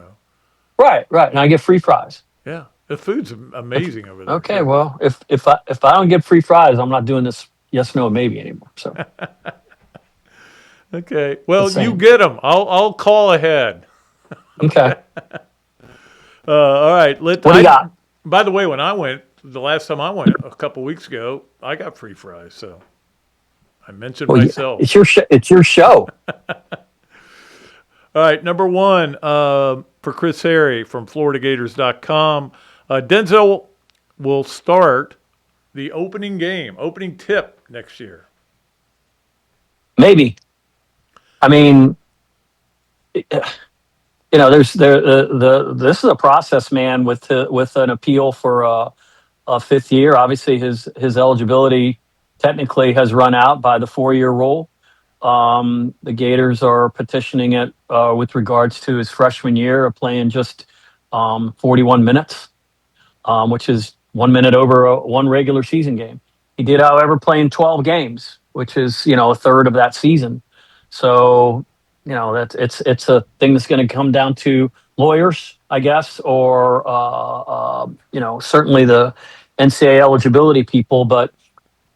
Right, and I get free fries. Yeah, the food's amazing over there. Okay, well, if I don't get free fries, I'm not doing this yes, no, maybe anymore. So. Okay, well, you get them. I'll call ahead. Okay. All right. What do you got? By the way, the last time I went a couple weeks ago, I got free fries. So I mentioned myself. It's your show. All All right, number one for Chris Harry from FloridaGators.com. Denzel will start the opening tip next year. Maybe. I mean, this is a process, man. With an appeal for a fifth year, obviously his eligibility technically has run out by the 4-year rule. The Gators are petitioning it with regards to his freshman year of playing just 41 minutes, which is 1 minute over one regular season game. He did, however, play in 12 games, which is a third of that season. So that's it's a thing that's going to come down to lawyers, I guess, or certainly the NCAA eligibility people. But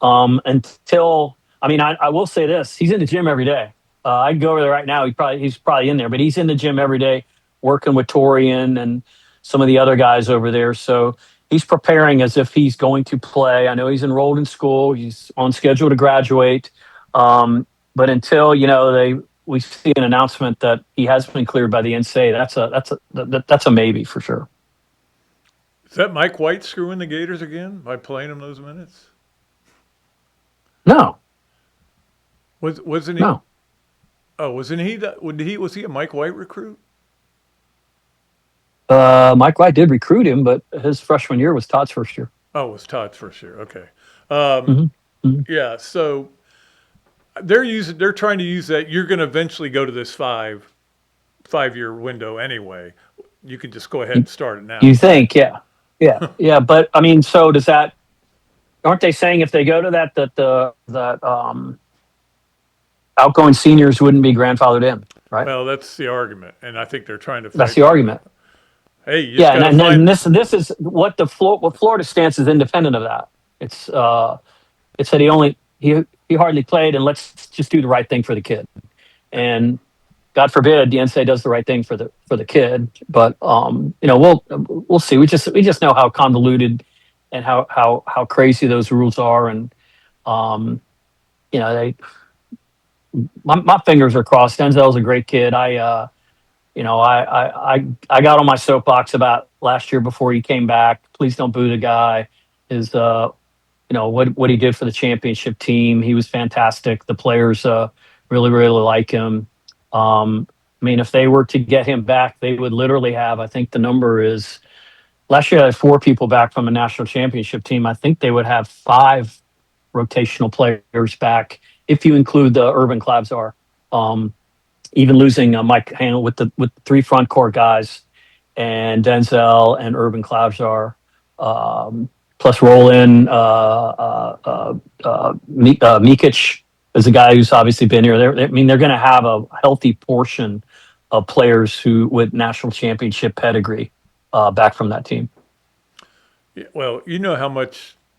until I will say this: he's in the gym every day. I'd go over there right now. He's probably in there, but he's in the gym every day, working with Torian and some of the other guys over there. So he's preparing as if he's going to play. I know he's enrolled in school. He's on schedule to graduate. But until we see an announcement that he has been cleared by the NCAA, that's a maybe for sure. Is that Mike White screwing the Gators again by playing him those minutes? No. Wasn't he? No. Oh, wasn't he? Was he a Mike White recruit? Mike White did recruit him, but his freshman year was Todd's first year. Oh, it was Todd's first year. Okay. Yeah. So they're trying to use that. You're going to eventually go to this 5-year window anyway. You can just go ahead and start it now. You think? Yeah. But so does that? Aren't they saying if they go to that outgoing seniors wouldn't be grandfathered in, right? Well, that's the argument, and I think they're trying to. That's the argument. Hey, and this is what Florida's stance is independent of that. It's that he hardly played, and let's just do the right thing for the kid. And God forbid the NCAA does the right thing for the kid, but we'll see. We just know how convoluted and how crazy those rules are, and my fingers are crossed. Denzel's a great kid. I got on my soapbox about last year before he came back. Please don't boo the guy. His what he did for the championship team. He was fantastic. The players really like him. If they were to get him back, they would literally have, I think the number is, last year I had 4 people back from a national championship team. I think they would have 5 rotational players back if you include the Urban Klabsar. Even losing Mike Handel with 3 front court guys and Denzel and Urban Klabsar, plus roll in Mikic is a guy who's obviously been here. They're going to have a healthy portion of players who with national championship pedigree back from that team. Yeah, well, you know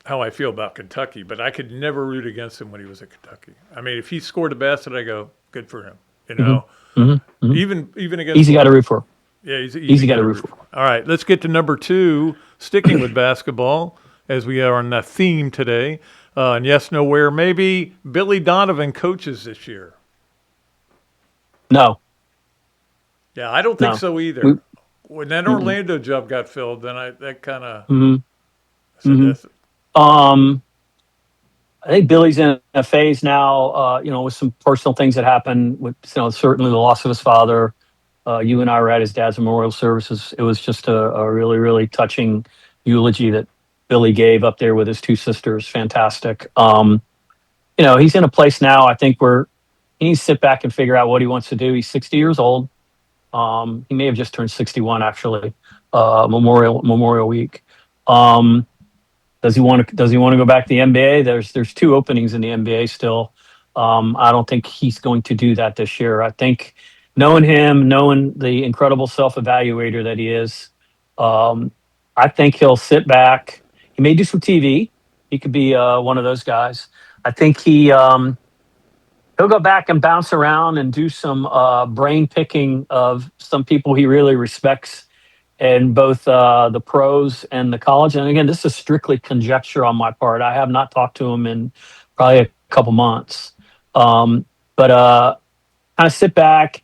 how I feel about Kentucky, but I could never root against him when he was at Kentucky. If he scored a basket, I go, good for him. Even against easy guy to root for. Yeah, he's easy guy to root for. All right, let's get to number 2. Sticking with basketball, as we are on that theme today. And yes, no, where maybe Billy Donovan coaches this year. No. Yeah, I don't think so either. When that Orlando job got filled, then that kind of. I think Billy's in a phase now, with some personal things that happened with, certainly the loss of his father. You and I were at his dad's memorial services. It was just a really, really touching eulogy that Billy gave up there with his 2 sisters. Fantastic. He's in a place now, I think, where he needs to sit back and figure out what he wants to do. He's 60 years old. He may have just turned 61, actually, Memorial Week. Does he want to go back to the NBA? There's 2 openings in the NBA still. I don't think he's going to do that this year. I think knowing him, knowing the incredible self-evaluator that he is, I think he'll sit back. He may do some TV. He could be one of those guys. I think he'll go back and bounce around and do some brain picking of some people he really respects in both the pros and the college. And again, this is strictly conjecture on my part. I have not talked to him in probably a couple months. But kind of sit back.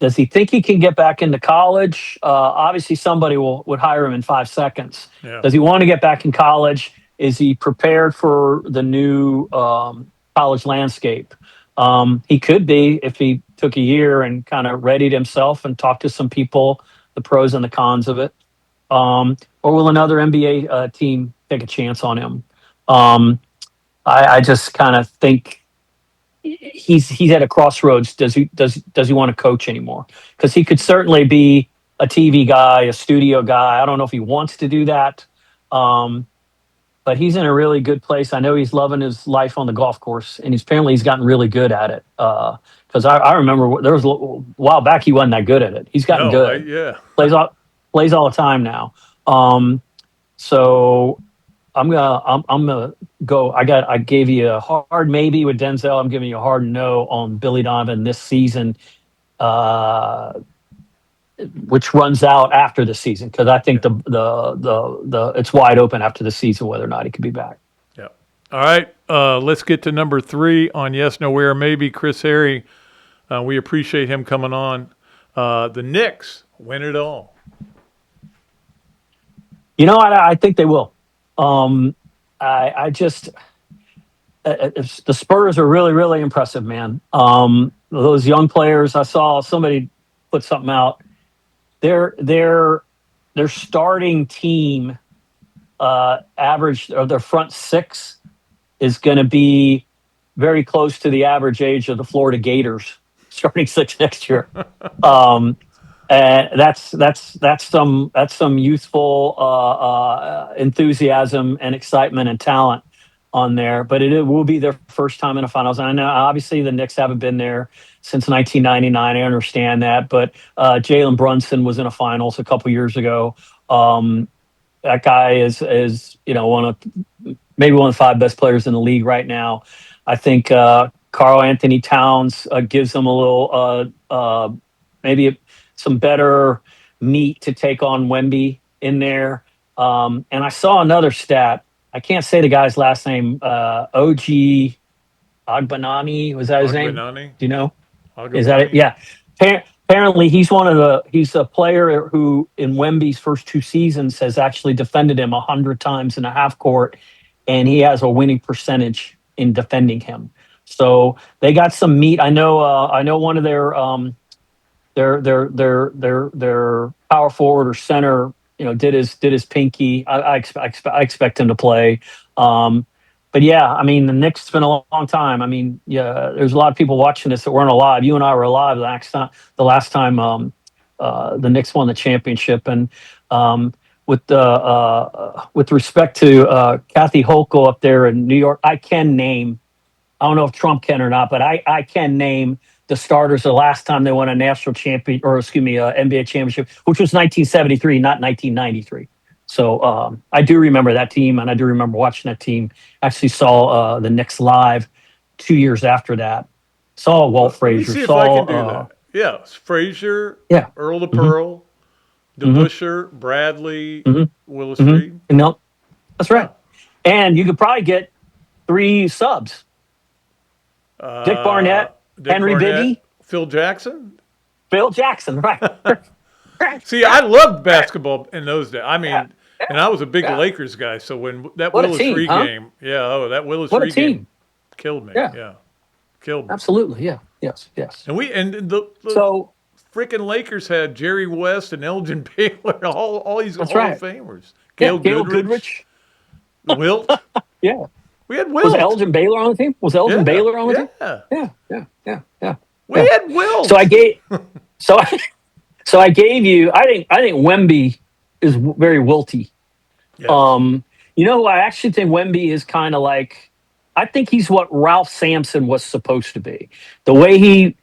Does he think he can get back into college? Obviously, somebody would hire him in 5 seconds. Yeah. Does he want to get back in college? Is he prepared for the new college landscape? He could be if he took a year and kind of readied himself and talked to some people, the pros and the cons of it. Or will another NBA team take a chance on him? I just kind of think he's at a crossroads. Does he want to coach anymore? Because he could certainly be a TV guy, a studio guy. I don't know if he wants to do that, but he's in a really good place. I know he's loving his life on the golf course, and he's gotten really good at it. Because I remember there was a while back he wasn't that good at it. He's gotten good. Yeah. Plays all the time now. So I'm gonna go. I gave you a hard maybe with Denzel. I'm giving you a hard no on Billy Donovan this season, which runs out after the season, because I think the it's wide open after the season whether or not he could be back. Yeah. All right. Let's get to number 3 on yes, no, where, maybe. Chris Harry. We appreciate him coming on. The Knicks win it all. I think they will. I just the Spurs are really, really impressive, man. Those young players, I saw somebody put something out. Their starting team average, or their front 6 is going to be very close to the average age of the Florida Gators starting 6 next year. And that's some youthful enthusiasm and excitement and talent on there. But it will be their first time in the finals. And I know obviously the Knicks haven't been there since 1999. I understand that. But Jalen Brunson was in a finals a couple years ago. That guy is maybe one of the 5 best players in the league right now. I think Karl Anthony Towns gives them a little maybe some better meat to take on Wemby in there. And I saw another stat. I can't say the guy's last name. OG Agbanani, was that his name? Do you know? Is that it? Yeah. Apparently, he's a player who in Wemby's first 2 seasons has actually defended him 100 times in a half court, and he has a winning percentage in defending him. So they got some meat. I know one of their power forward or center, did his pinky. I expect him to play. But yeah, I mean, the Knicks, it's been a long time. I mean, yeah, there's a lot of people watching this that weren't alive. You and I were alive the last time the Knicks won the championship. And with respect to Kathy Hochul up there in New York, I don't know if Trump can or not, but I can name the starters the last time they won a national champion, or NBA championship, which was 1973, not 1993. So I do remember that team, and I do remember watching that team. Actually saw the Knicks live 2 years after that. Saw Walt Frazier. See if I can do that. Yeah, Frazier, yeah. Earl of Pearl, DeBusschere, Bradley, Willis Reed. No, that's right. And you could probably get 3 subs. Dick Barnett, Henry Biggie, Phil Jackson, right. See, I loved basketball in those days. I mean, and I was a big Lakers guy, so when that Willis Reed game, that Willis Reed game killed me. Yeah. Killed me. Absolutely, yeah. Yes. And the freaking Lakers had Jerry West and Elgin Baylor, all these Hall of Famers. Gail Goodrich. Wilt. Yeah. We had Wilt. Was Elgin Baylor on the team? Baylor on the team? Yeah. We had Wilt. So I gave you. I think Wemby is very wilty. Yes. Who I actually think Wemby is kind of like. I think he's what Ralph Sampson was supposed to be. The way he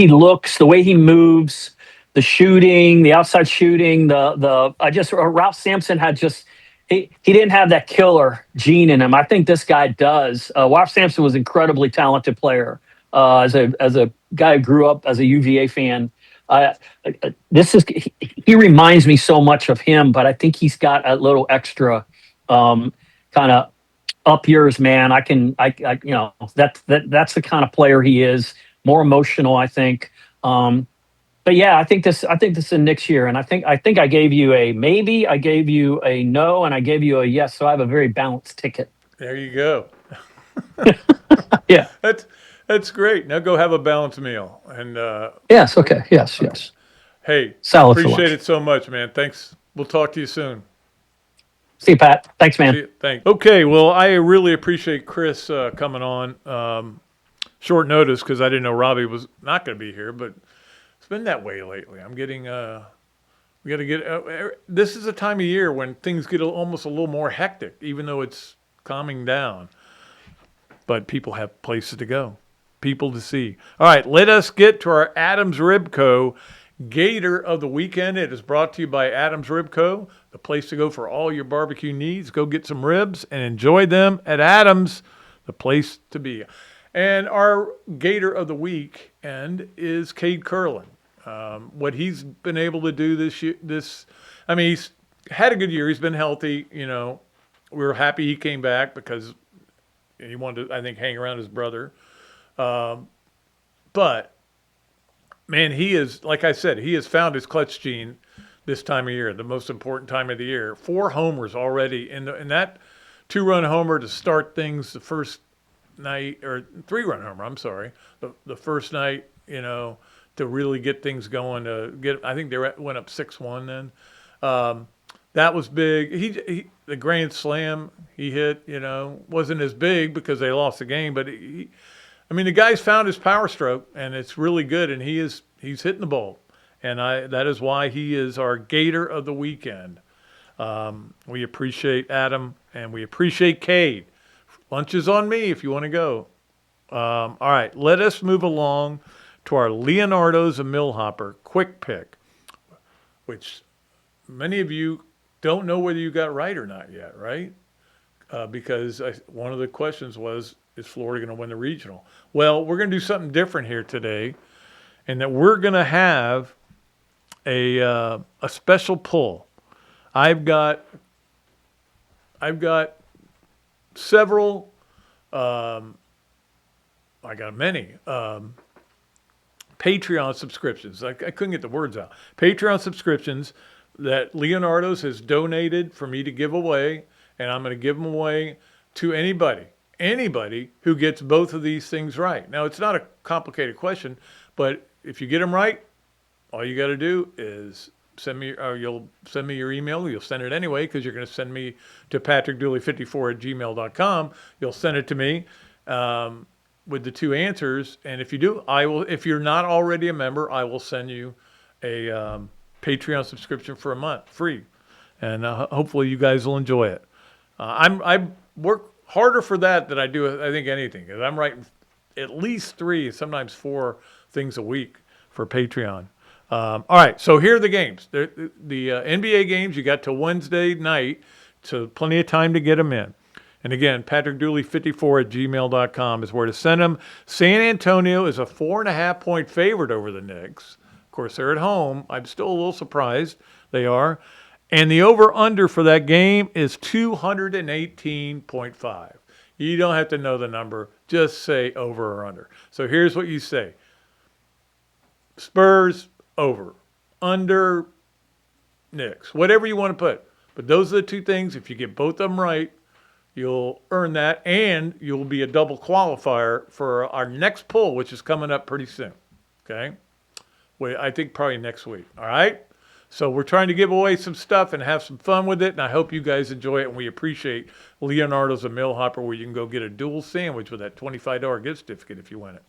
looks, the way he moves, the shooting, the outside shooting. Ralph Sampson had just. He didn't have that killer gene in him. I think this guy does. Ralph Sampson was an incredibly talented player. As a guy who grew up as a UVA fan. He reminds me so much of him, but I think he's got a little extra kind of up yours, man. That's the kind of player he is. More emotional, I think. but yeah, I think this is Nick's year, and I think I gave you a maybe, I gave you a no, and I gave you a yes. So I have a very balanced ticket. There you go. Yeah. That's great. Now go have a balanced meal. And Yes. Okay. Yes. Yes. hey, Salad for appreciate lunch. it so much, man. Thanks. We'll talk to you soon. See you, Pat. Thanks, man. See you. Thanks. Okay, well, I really appreciate Chris coming on. Short notice because I didn't know Robbie was not going to be here, but it's been that way lately. I'm getting we got to get. This is a time of year when things get almost a little more hectic, even though it's calming down. But people have places to go, people to see. All right, let us get to our Adams Rib Co. Gator of the weekend. It is brought to you by Adams Rib Co., the place to go for all your barbecue needs. Go get some ribs and enjoy them at Adams, the place to be. And our Gator of the weekend is Cade Curlin. What he's been able to do this year, I mean, he's had a good year. He's been healthy. You know, we were happy he came back because he wanted to, I think, hang around his brother. But man, he is, like I said, he has found his clutch gene this time of year, the most important time of the year. 4 homers already, and that 2-run homer to start things the first night, or 3-run homer, I'm sorry, the first night, you know, to really get things going. I think they went up 6-1 then. That was big. He the grand slam he hit, you know, wasn't as big because they lost the game, but I mean, the guy's found his power stroke, and it's really good, and he's hitting the ball, and that is why he is our Gator of the weekend. We appreciate Adam, and we appreciate Cade. Lunch is on me if you want to go. All right, let us move along to our Leonardo's and Millhopper quick pick, which many of you don't know whether you got right or not yet, right? Because one of the questions was, is Florida going to win the regional? Well, we're going to do something different here today, and that we're going to have a special pull. I've got several. I got many Patreon subscriptions. I couldn't get the words out. Patreon subscriptions that Leonardo's has donated for me to give away, and I'm going to give them away to anybody who gets both of these things right. Now, it's not a complicated question, but if you get them right, all you got to do is you'll send me your email. You'll send it anyway because you're going to send me to patrickdooley54@gmail.com. You'll send it to me with the 2 answers, and if you do, I will. If you're not already a member, I will send you a Patreon subscription for a month free, and hopefully you guys will enjoy it. I work harder for that than I do, I think, anything, because I'm writing at least 3, sometimes 4 things a week for Patreon. All right, so here are the games. The NBA games, you got till Wednesday night, so plenty of time to get them in. And again, patrickdooley54@gmail.com is where to send them. San Antonio is a 4.5-point favorite over the Knicks. Of course, they're at home. I'm still a little surprised they are. And the over-under for that game is 218.5. You don't have to know the number. Just say over or under. So here's what you say. Spurs, over. Under, Knicks. Whatever you want to put. But those are the 2 things. If you get both of them right, you'll earn that, and you'll be a double qualifier for our next poll, which is coming up pretty soon. Okay? I think probably next week. All right? So we're trying to give away some stuff and have some fun with it, and I hope you guys enjoy it, and we appreciate Leonardo's and Millhopper, where you can go get a dual sandwich with that $25 gift certificate if you win it.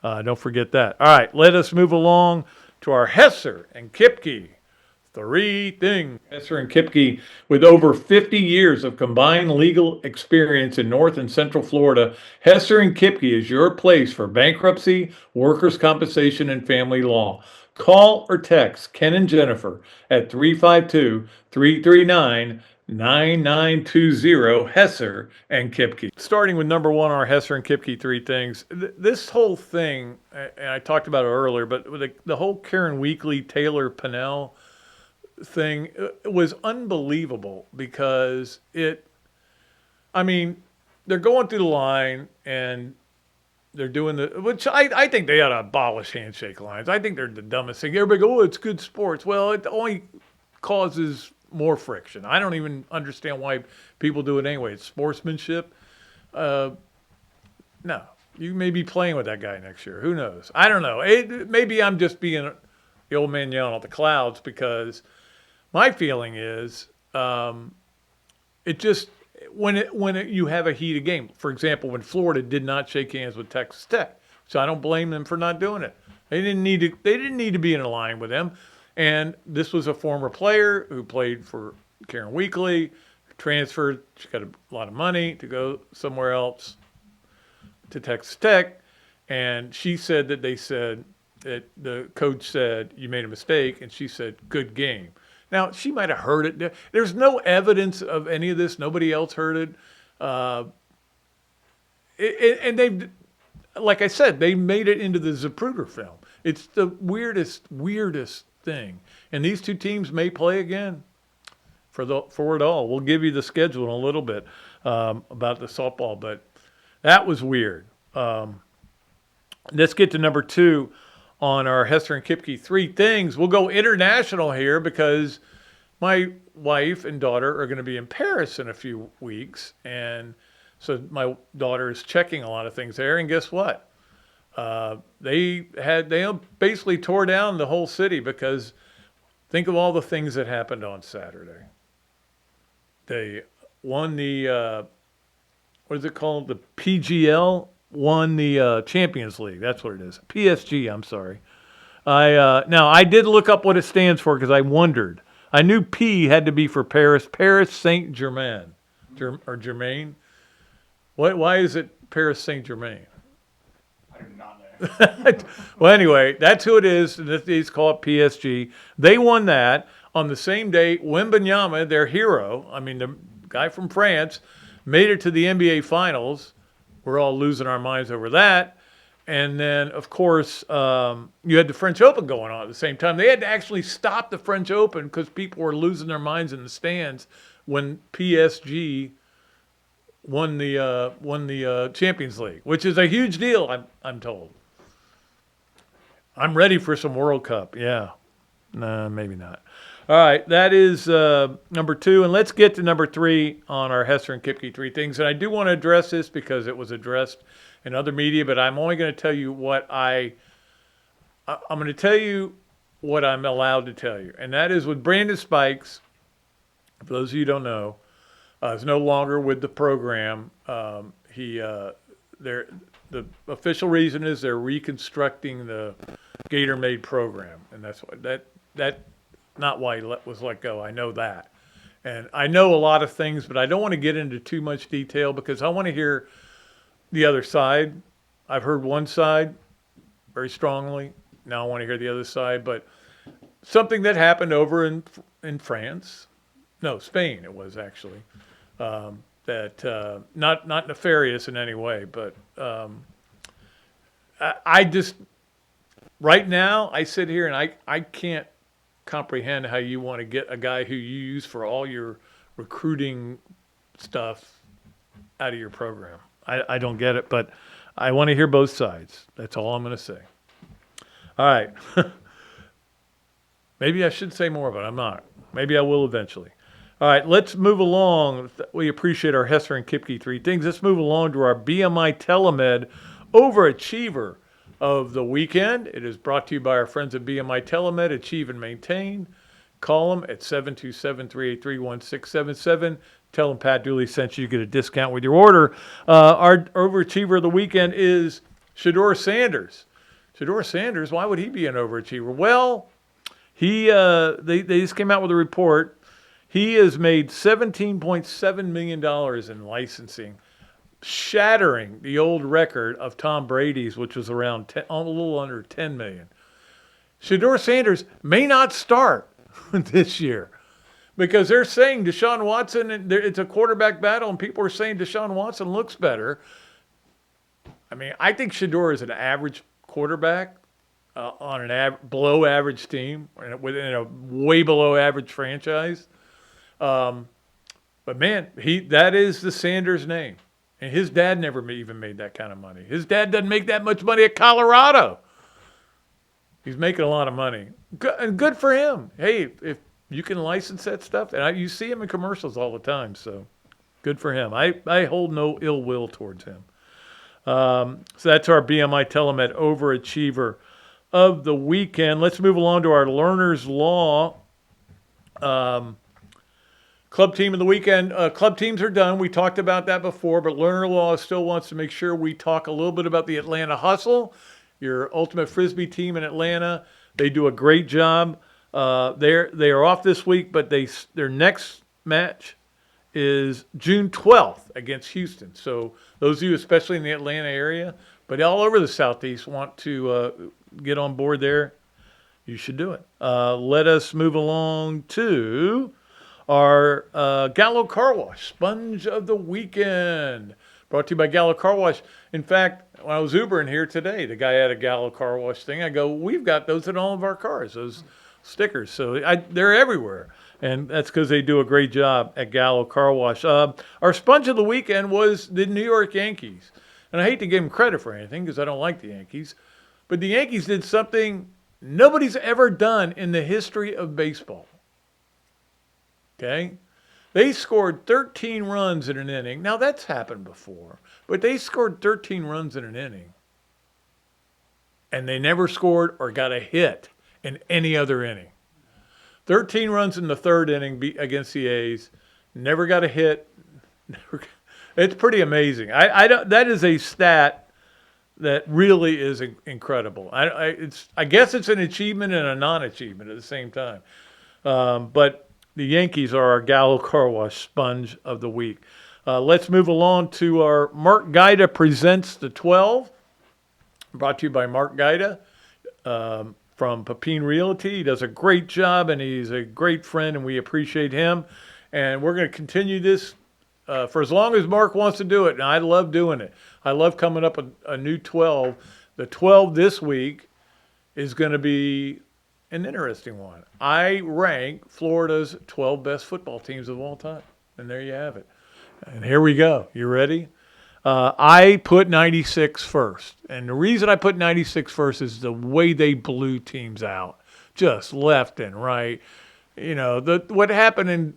Don't forget that. All right, let us move along to our Hesser and Kipke. 3 things. Hesser and Kipke, with over 50 years of combined legal experience in North and Central Florida, Hesser and Kipke is your place for bankruptcy, workers' compensation, and family law. Call or text Ken and Jennifer at 352-339-9920, Hesser and Kipke. Starting with number 1, our Hesser and Kipke 3 things. This whole thing, and I talked about it earlier, but the whole Karen Weekly, Taylor Pinnell thing was unbelievable because they're going through the line, and they're doing which I think they ought to abolish handshake lines. I think they're the dumbest thing. Everybody go, oh, it's good sports. Well, it only causes more friction. I don't even understand why people do it anyway. It's sportsmanship. No, you may be playing with that guy next year. Who knows? I don't know. Maybe I'm just being the old man yelling at the clouds, because my feeling is it just when you have a heated game. For example, when Florida did not shake hands with Texas Tech, so I don't blame them for not doing it. They didn't need to be in a line with them. And this was a former player who played for Karen Weekly, transferred. She got a lot of money to go somewhere else to Texas Tech, and she said that they said that the coach said you made a mistake, and she said good game. Now she might have heard it. There's no evidence of any of this. Nobody else heard it. And they, like I said, they made it into the Zapruder film. It's the weirdest thing. And these two teams may play again for it all. We'll give you the schedule in a little bit about the softball, but that was weird. Let's get to number 2 on our Hesser and Kipke 3 things. We'll go international here because my wife and daughter are going to be in Paris in a few weeks. And so my daughter is checking a lot of things there. And guess what? They basically tore down the whole city because think of all the things that happened on Saturday. They won the, what is it called? The PGL won the Champions League. That's what it is. PSG, I'm sorry. Now, I did look up what it stands for because I wondered. I knew P had to be for Paris. Paris Saint-Germain. Or Germain? Why is it Paris Saint-Germain? I do not know. Well, anyway, that's who it is. These call it PSG. They won that. On the same day, Wembanyama, their hero, I mean, the guy from France, made it to the NBA Finals. We're all losing our minds over that. And then, of course, you had the French Open going on at the same time. They had to actually stop the French Open because people were losing their minds in the stands when PSG won the Champions League, which is a huge deal, I'm told. I'm ready for some World Cup. Yeah. No, maybe not. All right, that is number 2. And let's get to number 3 on our Hesser and Kipke 3 things. And I do want to address this because it was addressed in other media, but I'm only going to tell you what I'm going to tell you what I'm allowed to tell you. And that is with Brandon Spikes, for those of you who don't know, is no longer with the program. The official reason is they're reconstructing the Gator made program. And that's what that not why he was let go. I know that. And I know a lot of things, but I don't want to get into too much detail because I want to hear the other side. I've heard one side very strongly. Now I want to hear the other side. But something that happened over in France, no, Spain it was actually, that not nefarious in any way, but I just, right now, I sit here and I can't comprehend how you want to get a guy who you use for all your recruiting stuff out of your program. I don't get it, but I want to hear both sides. That's all I'm going to say. All right. Maybe I should say more, but I'm not. Maybe I will eventually. All right, let's move along. We appreciate our Hesser and Kipke 3 things. Let's move along to our BMI TeleMed Overachiever of the weekend. It is brought to you by our friends at BMI TeleMed, Achieve and Maintain. Call them at 727-383-1677. Tell them Pat Dooley sent you. You get a discount with your order. Our overachiever of the weekend is Shedeur Sanders. Shedeur Sanders, why would he be an overachiever? Well, they just came out with a report. He has made $17.7 million in licensing, shattering the old record of Tom Brady's, which was around a little under $10 million. Shedeur Sanders may not start this year because they're saying Deshaun Watson, it's a quarterback battle, and people are saying Deshaun Watson looks better. I mean, I think Shedeur is an average quarterback on an below average team within a way below average franchise. But man, that is the Sanders name. And his dad never even made that kind of money. His dad doesn't make that much money at Colorado. He's making a lot of money. Good for him. Hey, if you can license that stuff, and you see him in commercials all the time, so good for him. I hold no ill will towards him. So that's our BMI TeleMed Overachiever of the weekend. Let's move along to our Learner's Law club team of the weekend. Club teams are done. We talked about that before, but Learner Law still wants to make sure we talk a little bit about the Atlanta Hustle, your ultimate Frisbee team in Atlanta. They do a great job. They are off this week, but their next match is June 12th against Houston. So those of you, especially in the Atlanta area, but all over the Southeast, want to get on board there, you should do it. Let us move along to our Gallo Car Wash Sponge of the Weekend, brought to you by Gallo Car Wash. In fact, when I was Ubering here today, the guy had a Gallo Car Wash thing. I go, we've got those in all of our cars, those stickers. So they're everywhere. And that's because they do a great job at Gallo Car Wash. Our Sponge of the Weekend was the New York Yankees. And I hate to give them credit for anything because I don't like the Yankees. But the Yankees did something nobody's ever done in the history of baseball. Okay? They scored 13 runs in an inning. Now, that's happened before. But they scored 13 runs in an inning. And they never scored or got a hit in any other inning. 13 runs in the third inning against the A's. Never got a hit. It's pretty amazing. That is a stat that really is incredible. I guess it's an achievement and a non-achievement at the same time. But the Yankees are our Gallo Car Wash Sponge of the Week. Let's move along to our Mark Gaida Presents the 12. Brought to you by Mark Gaida. From Pepin Realty. He does a great job, and he's a great friend, and we appreciate him. And we're going to continue this for as long as Mark wants to do it, and I love doing it. I love coming up with a new 12. The 12 this week is going to be an interesting one. I rank Florida's 12 best football teams of all time, and there you have it. And here we go. You ready? I put 96 first. And the reason I put 96 first is the way they blew teams out. Just left and right. You know, what happened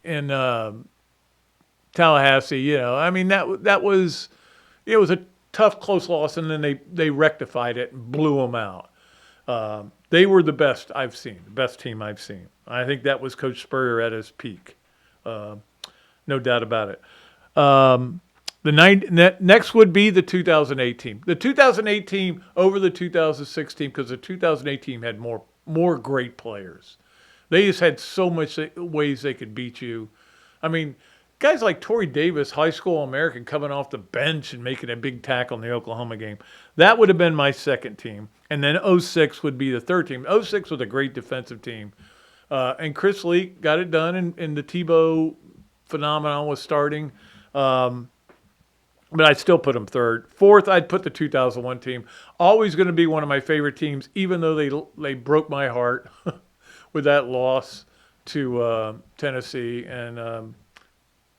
in Tallahassee, you know, I mean, that was, it was a tough, close loss, and then they rectified it and blew them out. They were the best I've seen, the best team I've seen. I think that was Coach Spurrier at his peak. No doubt about it. Next would be the 2008 team. The 2008 team over the 2006 team, because the 2008 team had more great players. They just had so much ways they could beat you. I mean, guys like Torrey Davis, high school All-American, coming off the bench and making a big tackle in the Oklahoma game. That would have been my second team. And then 06 would be the third team. 06 was a great defensive team. And Chris Leak got it done, and the Tebow phenomenon was starting. But I'd still put them third. Fourth, I'd put the 2001 team. Always going to be one of my favorite teams, even though they broke my heart with that loss to Tennessee, and a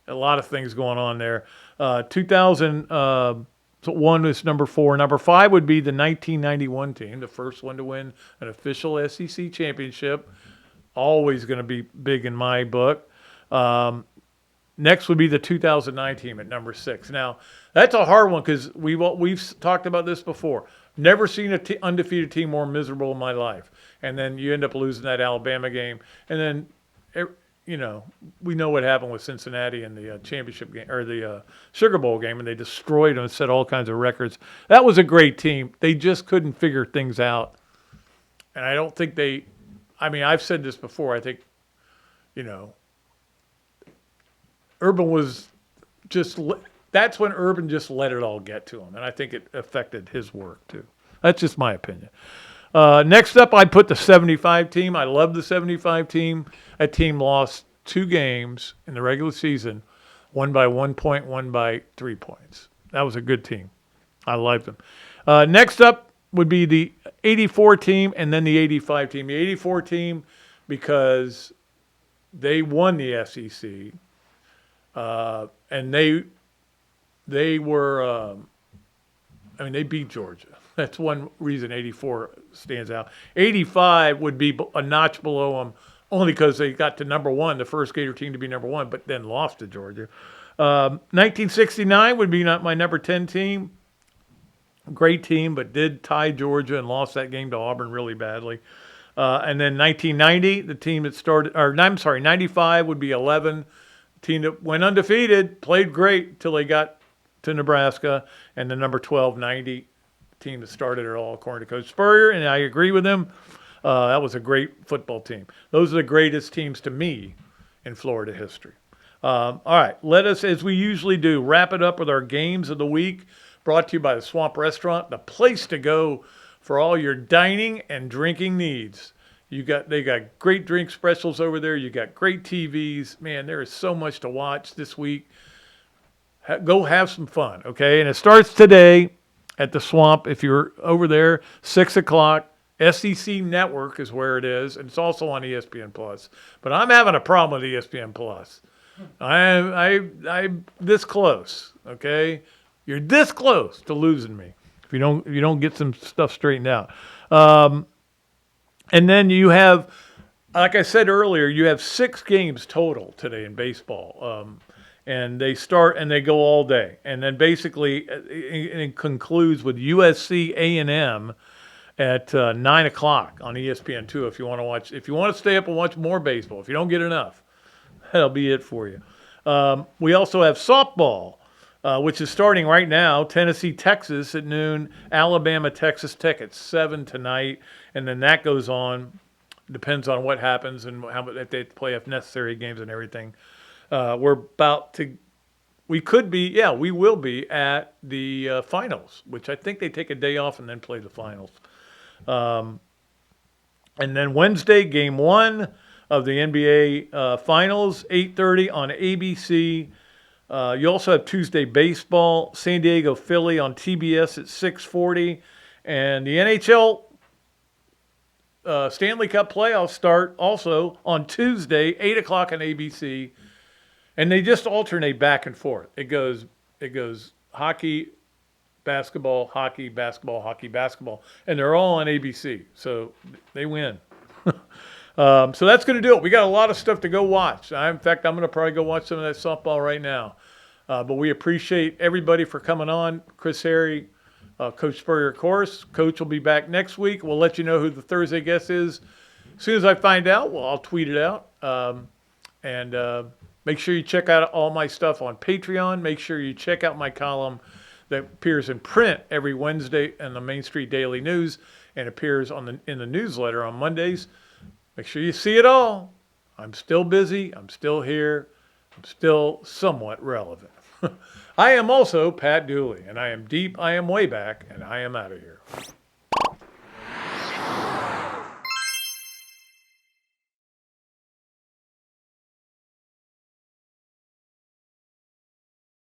lot of things going on there. 2001 is number 4. Number 5 would be the 1991 team, the first one to win an official SEC championship. Always going to be big in my book. Next would be the 2009 team at number 6. Now, that's a hard one because we've talked about this before. Never seen an undefeated team more miserable in my life. And then you end up losing that Alabama game. And then, you know, we know what happened with Cincinnati in the championship game, or the Sugar Bowl game, and they destroyed them and set all kinds of records. That was a great team. They just couldn't figure things out. And I don't think I've said this before. I think, you know, Urban was that's when Urban just let it all get to him. And I think it affected his work too. That's just my opinion. Next up, I put the 75 team. I love the 75 team. That team lost 2 games in the regular season, one by 1 point, one by 3 points. That was a good team. I liked them. Next up would be the 84 team and then the 85 team. The 84 team, because they won the SEC. And they they were, they beat Georgia. That's one reason 84 stands out. 85 would be a notch below them only because they got to number one, the first Gator team to be number one, but then lost to Georgia. 1969 would be not my number 10 team. Great team, but did tie Georgia and lost that game to Auburn really badly. And then 1990, the team that started, 95 would be 11. Team that went undefeated, played great till they got to Nebraska. And the number 12, 90, team that started it all, according to Coach Spurrier, and I agree with him. That was a great football team. Those are the greatest teams to me in Florida history. All right, let us, as we usually do, wrap it up with our games of the week, brought to you by the Swamp Restaurant, the place to go for all your dining and drinking needs. They got great drink specials over there. You got great TVs. Man, there is so much to watch this week. Go have some fun, okay? And it starts today at the Swamp. If you're over there, 6 o'clock. SEC Network is where it is, and it's also on ESPN Plus. But I'm having a problem with ESPN Plus. I'm this close, okay? You're this close to losing me if you don't get some stuff straightened out. And then you have, like I said earlier, you have 6 games total today in baseball. And they start and they go all day. And then basically it concludes with USC A&M at 9 o'clock on ESPN2 if you want to watch. If you want to stay up and watch more baseball, if you don't get enough, that'll be it for you. We also have softball, which is starting right now. Tennessee, Texas at noon. Alabama, Texas Tech at 7 tonight. And then that goes on. Depends on what happens and if they play if necessary games and everything. We will be at the finals, which I think they take a day off and then play the finals. And then Wednesday, game 1 of the NBA finals, 8:30 on ABC. You also have Tuesday baseball, San Diego, Philly on TBS at 6:40. And the NHL Stanley Cup playoffs start also on Tuesday, 8 o'clock on ABC. And they just alternate back and forth. It goes hockey, basketball, hockey, basketball, hockey, basketball. And they're all on ABC. So they win. So that's going to do it. We got a lot of stuff to go watch. In fact, I'm going to probably go watch some of that softball right now. But we appreciate everybody for coming on. Chris Harry, Coach Spurrier, of course. Coach will be back next week. We'll let you know who the Thursday guest is. As soon as I find out, I'll tweet it out. Make sure you check out all my stuff on Patreon. Make sure you check out my column that appears in print every Wednesday in the Main Street Daily News and appears in the newsletter on Mondays. Make sure you see it all. I'm still busy. I'm still here. I'm still somewhat relevant. I am also Pat Dooley, and I am deep, I am way back, and I am out of here.